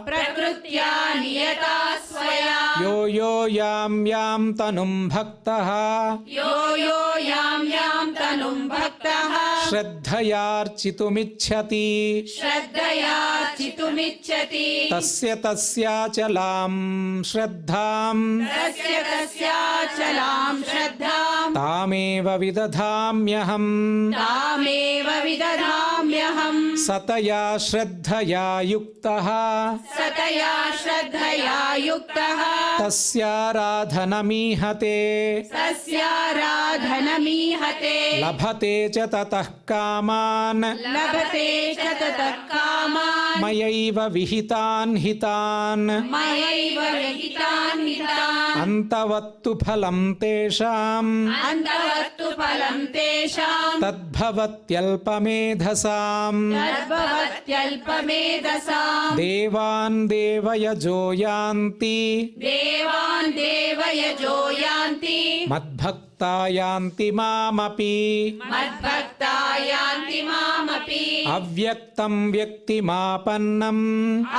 ప్రకృత్యా నియతా స్వయా యో యో యాం యాం తనుం భక్తః యో యో యాం యాం తనుం భక్తః శ్రద్ధయార్చితుమిచ్చతి శ్రద్ధయా याचितुमिच्छति तस्य तस्याचलां श्रद्धां तस्य तस्याचलां श्रद्धां तामेव विदधाम्यहम् तामेव विदधाम्यहम् सतया श्रद्धया युक्तः सतया श्रद्धया युक्तः तस्याराधनमीहते तस्याराधनमीहते लभते च ततः कामान् लभते च ततः कामान् मयैव विहितान् हितान् मयैव विहितान् हितान् अन्तवत्तु फलं तेषाम् अन्तवत्तु फलं तेषां तद्भवत्यल्पमेधसाम् तद्भवत्यल्पमेधसां देवान् देवयजो यान्ति देवान् देवयजो यान्ति मद्भक्ता यान्ति मामपि मद्भक्ता यान्ति मामपि अव्यक्तं व्यक्तिमापन्नम्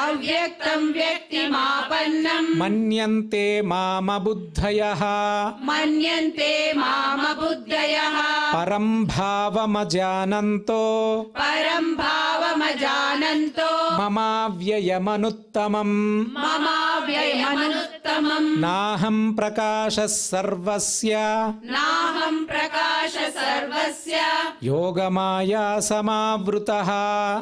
अव्यक्तं व्यक्तिमापन्नं मन्यन्ते मामबुद्धयः मन्यन्ते मामबुद्धयः परं भावमजानन्तो परं भावमजानन्तो ममाव्ययमनुत्तमम् ममाव्ययमनुत्तमम् नाहं प्रकाशः सर्वस्य नाहं प्रकाश सर्वस्य योगमाया समावृतः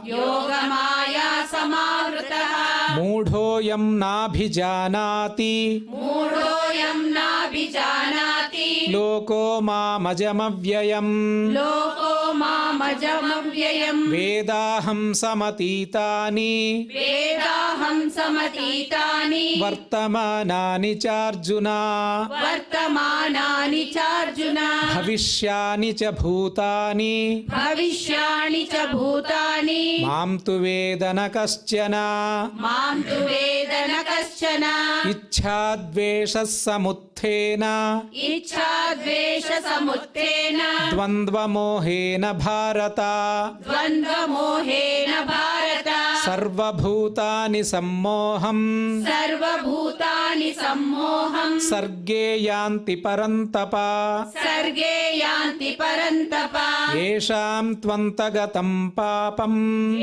योगमाया समावृतः मूढोऽयं नाभिजानाति मूढोऽयं नाभिजानाति लोको मामजमव्ययम् लोको मामजमव्ययम् वेदाहं समतीतानि वेदाहं समतीतानि वर्तमानानि चार्जुन वर्तमानानि चार्जुन भविष्यानि च भूतानि भविष्याणि च भूतानि मां तु वेद न कश्चन मां तु वेद न कश्चन इच्छाद्वेषः समुत्थेन इच्छाद्वेषसमुत्थेन द्वन्द्वमोहेन भारत द्वन्द्वमोहेन भारत सर्वभूतानि सम्मोहम् सर्वभूतानि सम्मोहं सर्गे यान्ति परन्तप सर्गे यान्ति परन्तप येषां त्वन्तगतं पापम्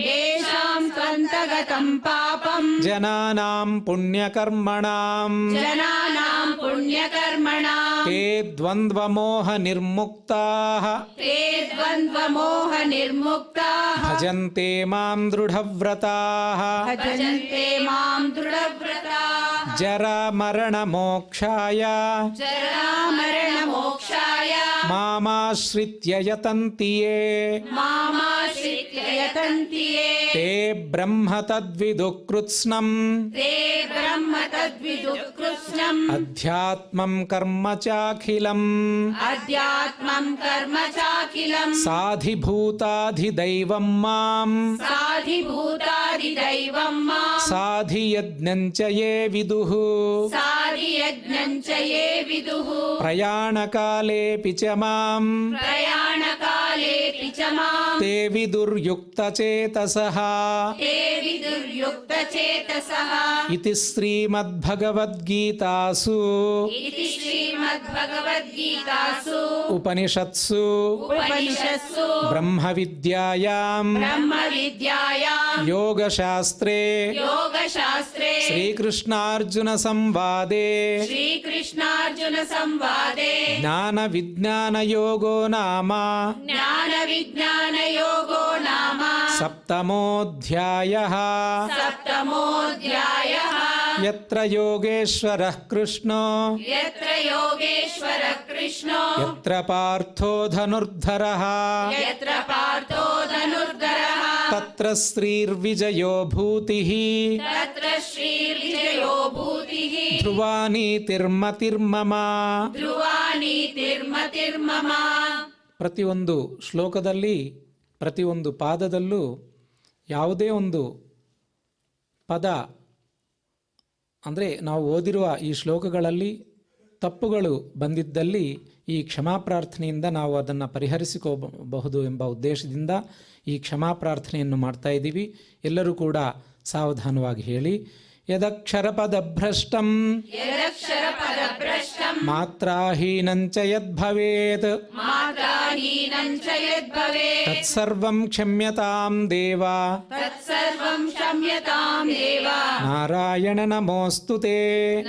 येषां त्वन्तगतं पापं जनानां पुण्यकर्मणां जनानां पुण्यकर्मणां ते द्वन्द्वमोहनिर्मुक्ताः ते द्वन्द्वमोहनिर्मुक्ताः भजन्ते मां दृढव्रताः भजन्ते मां दृढव्रताः जरामरणमोक्षाय जरामरणमोक्षाय मामाश्रित्य यतन्ति ये मामाश्रित्य यतन्ति ये ते ब्रह्म तद्विदुः कृत्स्नम् ते ब्रह्म तद्विदुःकृत्स्नम् अध्यात्मं कर्म चाखिलम् अध्यात्मं कर्म चाखिलम् साधिभूताधिदैवं मां साधिभूतादिदैवं मां साधियज्ञं च ये विदुः साधियज्ञं च ये विदुः प्रयाणकालेऽपि च मां प्रयाणकालेऽपि च मां ते विदुर्युक्तचेतसः ते विदुर्युक्तचेतसः इति श्रीमद्भगवद्गीतासु इति श्रीमद्भगवद्गीतासु उपनिषत्सु उपनिषत्सु ब्रह्मविद्यायां ब्रह्मविद्यायां योगशास्त्रे योगशास्त्रे श्रीकृष्णार्जुनसंवादे श्रीकृष्णार्जुनसंवादे ज्ञानविज्ञानयोगो नाम ज्ञानविज्ञानयोगो नाम सप्तमोऽध्यायः सप्तमोऽध्यायः यत्र योगेश्वरः कृष्णो यत्र योगेश्वरः कृष्णो यत्र पार्थो धनुर्धरः यत्र पार्थो धनुर्धरः तत्र श्रीर्विजयो भूतिः तत्र श्रीर्विजयो भूतिः ಧ್ರುವಾನೀತಿರ್ಮತಿರ್ಮಮ. ಧ್ರುವಾನೀತಿರ್ಮತಿರ್ಮಮ. ಪ್ರತಿಯೊಂದು ಶ್ಲೋಕದಲ್ಲಿ ಪ್ರತಿಯೊಂದು ಪಾದದಲ್ಲೂ ಯಾವುದೇ ಒಂದು ಪದ ಅಂದರೆ ನಾವು ಓದಿರುವ ಈ ಶ್ಲೋಕಗಳಲ್ಲಿ ತಪ್ಪುಗಳು ಬಂದಿದ್ದಲ್ಲಿ ಈ ಕ್ಷಮಾಪ್ರಾರ್ಥನೆಯಿಂದ ನಾವು ಅದನ್ನು ಪರಿಹರಿಸಿಕೋಬಹುದು ಎಂಬ ಉದ್ದೇಶದಿಂದ ಈ ಕ್ಷಮಾಪ್ರಾರ್ಥನೆಯನ್ನು ಮಾಡ್ತಾ ಇದ್ದೀವಿ. ಎಲ್ಲರೂ ಕೂಡ ಸಾವಧಾನವಾಗಿ ಹೇಳಿ. ಯದಕ್ಷರಪದಭ್ರಷ್ಟಂ यदक्षरपदभ्रष्टम् ಮಾತ್ರಾಹೀನಂ ಚ ಯದ್ಭವೇತ್ मात्राहीनं च यद्भवेत् ತತ್ಸರ್ವಂ ಕ್ಷಮ್ಯತಾಂ ದೇವ तत्सर्वं क्षम्यतां देव ನಾರಾಯಣ ನಮೋಸ್ತುತೇ.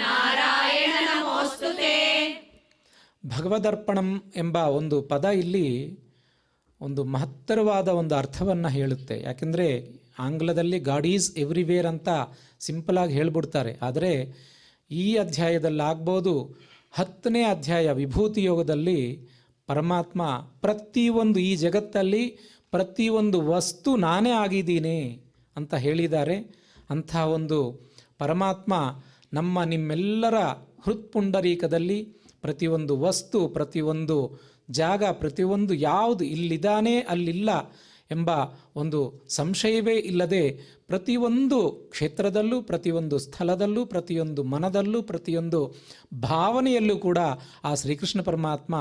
नारायण नमोऽस्तु ते. ಭಗವದರ್ಪಣಂ ಎಂಬ ಒಂದು ಪದ ಇಲ್ಲಿ ಒಂದು ಮಹತ್ತರವಾದ ಒಂದು ಅರ್ಥವನ್ನು ಹೇಳುತ್ತೆ. ಯಾಕೆಂದರೆ ಆಂಗ್ಲದಲ್ಲಿ ಗಾಡ್ ಈಸ್ ಎವ್ರಿವೇರ್ ಅಂತ ಸಿಂಪಲಾಗಿ ಹೇಳ್ಬಿಡ್ತಾರೆ. ಆದರೆ ಈ ಅಧ್ಯಾಯದಲ್ಲಿ ಆಗ್ಬೋದು 10ನೇ ಅಧ್ಯಾಯ ವಿಭೂತಿ ಯೋಗದಲ್ಲಿ ಪರಮಾತ್ಮ ಪ್ರತಿಯೊಂದು ಈ ಜಗತ್ತಲ್ಲಿ ಪ್ರತಿಯೊಂದು ವಸ್ತು ನಾನೇ ಆಗಿದ್ದೀನಿ ಅಂತ ಹೇಳಿದ್ದಾರೆ. ಅಂಥ ಒಂದು ಪರಮಾತ್ಮ ನಮ್ಮ ನಿಮ್ಮೆಲ್ಲರ ಹೃತ್ಪುಂಡರೀಕದಲ್ಲಿ ಪ್ರತಿಯೊಂದು ವಸ್ತು, ಪ್ರತಿಯೊಂದು ಜಾಗ, ಪ್ರತಿಯೊಂದು ಯಾವುದು ಇಲ್ಲಿದ್ದಾನೆ ಅಲ್ಲಿಲ್ಲ ಎಂಬ ಒಂದು ಸಂಶಯವೇ ಇಲ್ಲದೆ ಪ್ರತಿಯೊಂದು ಕ್ಷೇತ್ರದಲ್ಲೂ, ಪ್ರತಿಯೊಂದು ಸ್ಥಳದಲ್ಲೂ, ಪ್ರತಿಯೊಂದು ಮನದಲ್ಲೂ, ಪ್ರತಿಯೊಂದು ಭಾವನೆಯಲ್ಲೂ ಕೂಡ ಆ ಶ್ರೀಕೃಷ್ಣ ಪರಮಾತ್ಮ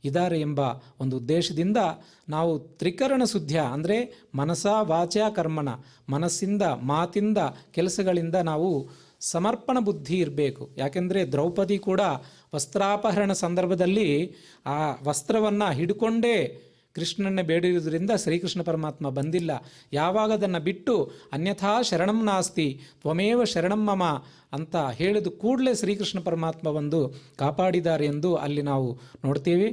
ಇದ್ದಾರೆ ಎಂಬ ಒಂದು ಉದ್ದೇಶದಿಂದ ನಾವು ತ್ರಿಕರಣ ಶುದ್ಧ ಅಂದರೆ ಮನಸ ವಾಚ ಕರ್ಮಣ, ಮನಸ್ಸಿಂದ, ಮಾತಿಂದ, ಕೆಲಸಗಳಿಂದ ನಾವು ಸಮರ್ಪಣ ಬುದ್ಧಿ ಇರಬೇಕು. ಯಾಕೆಂದರೆ ದ್ರೌಪದಿ ಕೂಡ ವಸ್ತ್ರಾಪಹರಣ ಸಂದರ್ಭದಲ್ಲಿ ಆ ವಸ್ತ್ರವನ್ನು ಹಿಡ್ಕೊಂಡೇ ಕೃಷ್ಣನ್ನೇ ಬೇಡಿರುವುದರಿಂದ ಶ್ರೀಕೃಷ್ಣ ಪರಮಾತ್ಮ ಬಂದಿಲ್ಲ. ಯಾವಾಗ ಅದನ್ನು ಬಿಟ್ಟು ಅನ್ಯಥಾ ಶರಣಂ ನಾಸ್ತಿ ತ್ವಮೇವ ಶರಣಂ ಮಮ ಅಂತ ಹೇಳಿದ ಕೂಡಲೇ ಶ್ರೀಕೃಷ್ಣ ಪರಮಾತ್ಮ ಬಂದು ಕಾಪಾಡಿದ್ದಾರೆ ಎಂದು ಅಲ್ಲಿ ನಾವು ನೋಡ್ತೇವೆ.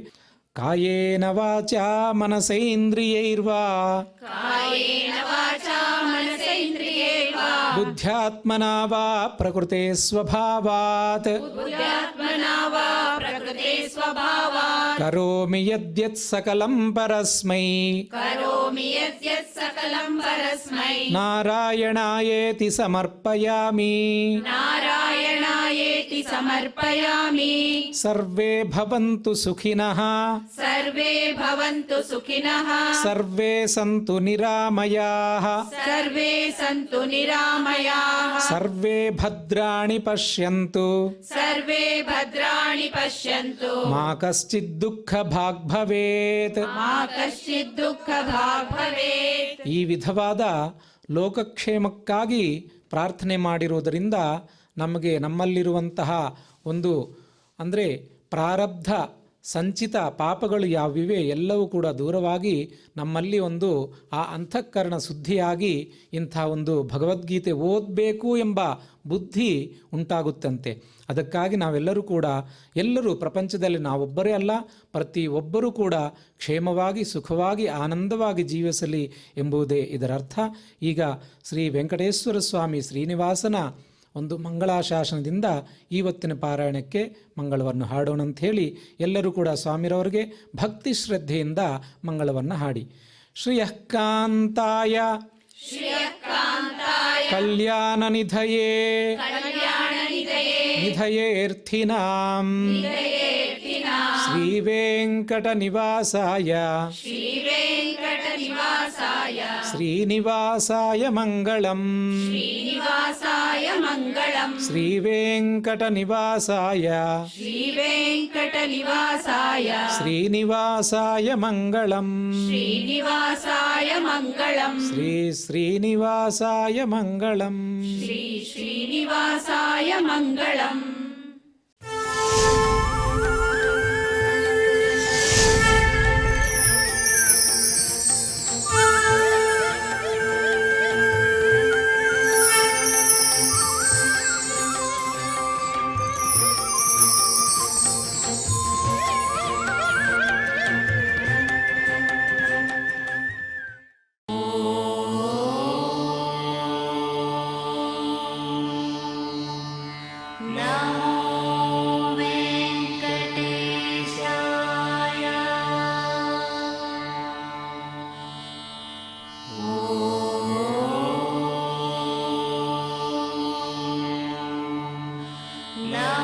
ಕಾಯೇನ ವಾಚಾ ಮನಸೇಂದ್ರಿಯೈರ್ವಾ कायेन वाचा मनसेन्द्रियैर्वा ಬುದ್ಧ್ಯಾತ್ಮನಾ ವಾ ಪ್ರಕೃತೆ ಸ್ವಭಾವಾತ್ बुद्ध्यात्मना वा प्रकृते स्वभावात् ಕರೋಮಿ ಯದ್ಯತ್ ಸಕಲಂ ಪರಸ್ಮೈ करोमि यद्यत् सकलं परस्मै ನಾರಾಯಣಾಯೇತಿ ಸಮರ್ಪಯಾಮಿ. नारायणायेति समर्पयामि. ಸರ್ವೇ ಭವಂತು ಸುಖಿನಃ सर्वे भवन्तु सुखिनः ಸರ್ವೇ ಸಂತು ನಿರಾಮಯಾಃ सर्वे सन्तु निरामयाः ಸರ್ವೇ ಭದ್ರಾಣಿ ಪಶ್ಯಂತು सर्वे भद्राणि पश्यन्तु ಮಾ ಕಶ್ಚಿತ್ ದುಃಖ ಭಾಗ್ ಭವೇತ್. मा कश्चित् दुःखभाग् भवेत्. ಈ ವಿಧವಾದ ಲೋಕಕ್ಷೇಮಕ್ಕಾಗಿ ಪ್ರಾರ್ಥನೆ ಮಾಡಿರುವುದರಿಂದ ನಮಗೆ ನಮ್ಮಲ್ಲಿರುವಂತಹ ಒಂದು ಅಂದರೆ ಪ್ರಾರಬ್ಧ ಸಂಚಿತ ಪಾಪಗಳು ಯಾವಿವೆ ಎಲ್ಲವೂ ಕೂಡ ದೂರವಾಗಿ ನಮ್ಮಲ್ಲಿ ಒಂದು ಆ ಅಂತಃಕರಣ ಶುದ್ಧಿಯಾಗಿ ಇಂಥ ಒಂದು ಭಗವದ್ಗೀತೆ ಓದಬೇಕು ಎಂಬ ಬುದ್ಧಿ ಉಂಟಾಗುತ್ತಂತೆ. ಅದಕ್ಕಾಗಿ ನಾವೆಲ್ಲರೂ ಕೂಡ ಎಲ್ಲರೂ ಪ್ರಪಂಚದಲ್ಲಿ ನಾವೊಬ್ಬರೇ ಅಲ್ಲ, ಪ್ರತಿಯೊಬ್ಬರೂ ಕೂಡ ಕ್ಷೇಮವಾಗಿ ಸುಖವಾಗಿ ಆನಂದವಾಗಿ ಜೀವಿಸಲಿ ಎಂಬುದೇ ಇದರ ಅರ್ಥ. ಈಗ ಶ್ರೀ ವೆಂಕಟೇಶ್ವರ ಸ್ವಾಮಿ ಶ್ರೀನಿವಾಸನ ಒಂದು ಮಂಗಳಾಶಾಸನದಿಂದ ಇವತ್ತಿನ ಪಾರಾಯಣಕ್ಕೆ ಮಂಗಳವನ್ನು ಹಾಡೋಣ ಅಂತ ಹೇಳಿ ಎಲ್ಲರೂ ಕೂಡ ಸ್ವಾಮಿರವರಿಗೆ ಭಕ್ತಿ ಶ್ರದ್ಧೆಯಿಂದ ಮಂಗಳವನ್ನು ಹಾಡಿ. ಶ್ರಿಯಃ ಕಾಂತಾಯ ಕಲ್ಯಾಣ ನಿಧಯೇ ನಿಧಯೇರ್ಥಿನಾಂ ಶ್ರೀ ವೆಂಕಟ ನಿವಾಸಾಯ श्रीवेङ्कटनिवासाय ಶ್ರೀನಿವಾಸಾಯ ಮಂಗಳಂ. श्रीनिवासाय मङ्गलम् ಶ್ರೀ ವೆಂಕಟ ನಿವಾಸಾಯ श्रीवेङ्कटनिवासाय ಶ್ರೀನಿವಾಸಾಯ ಮಂಗಳಂ. श्रीनिवासाय मङ्गलम् ಶ್ರೀ ಶ್ರೀನಿವಾಸಾಯ ಮಂಗಳಂ. श्रीनिवासाय मङ्गलम्. No.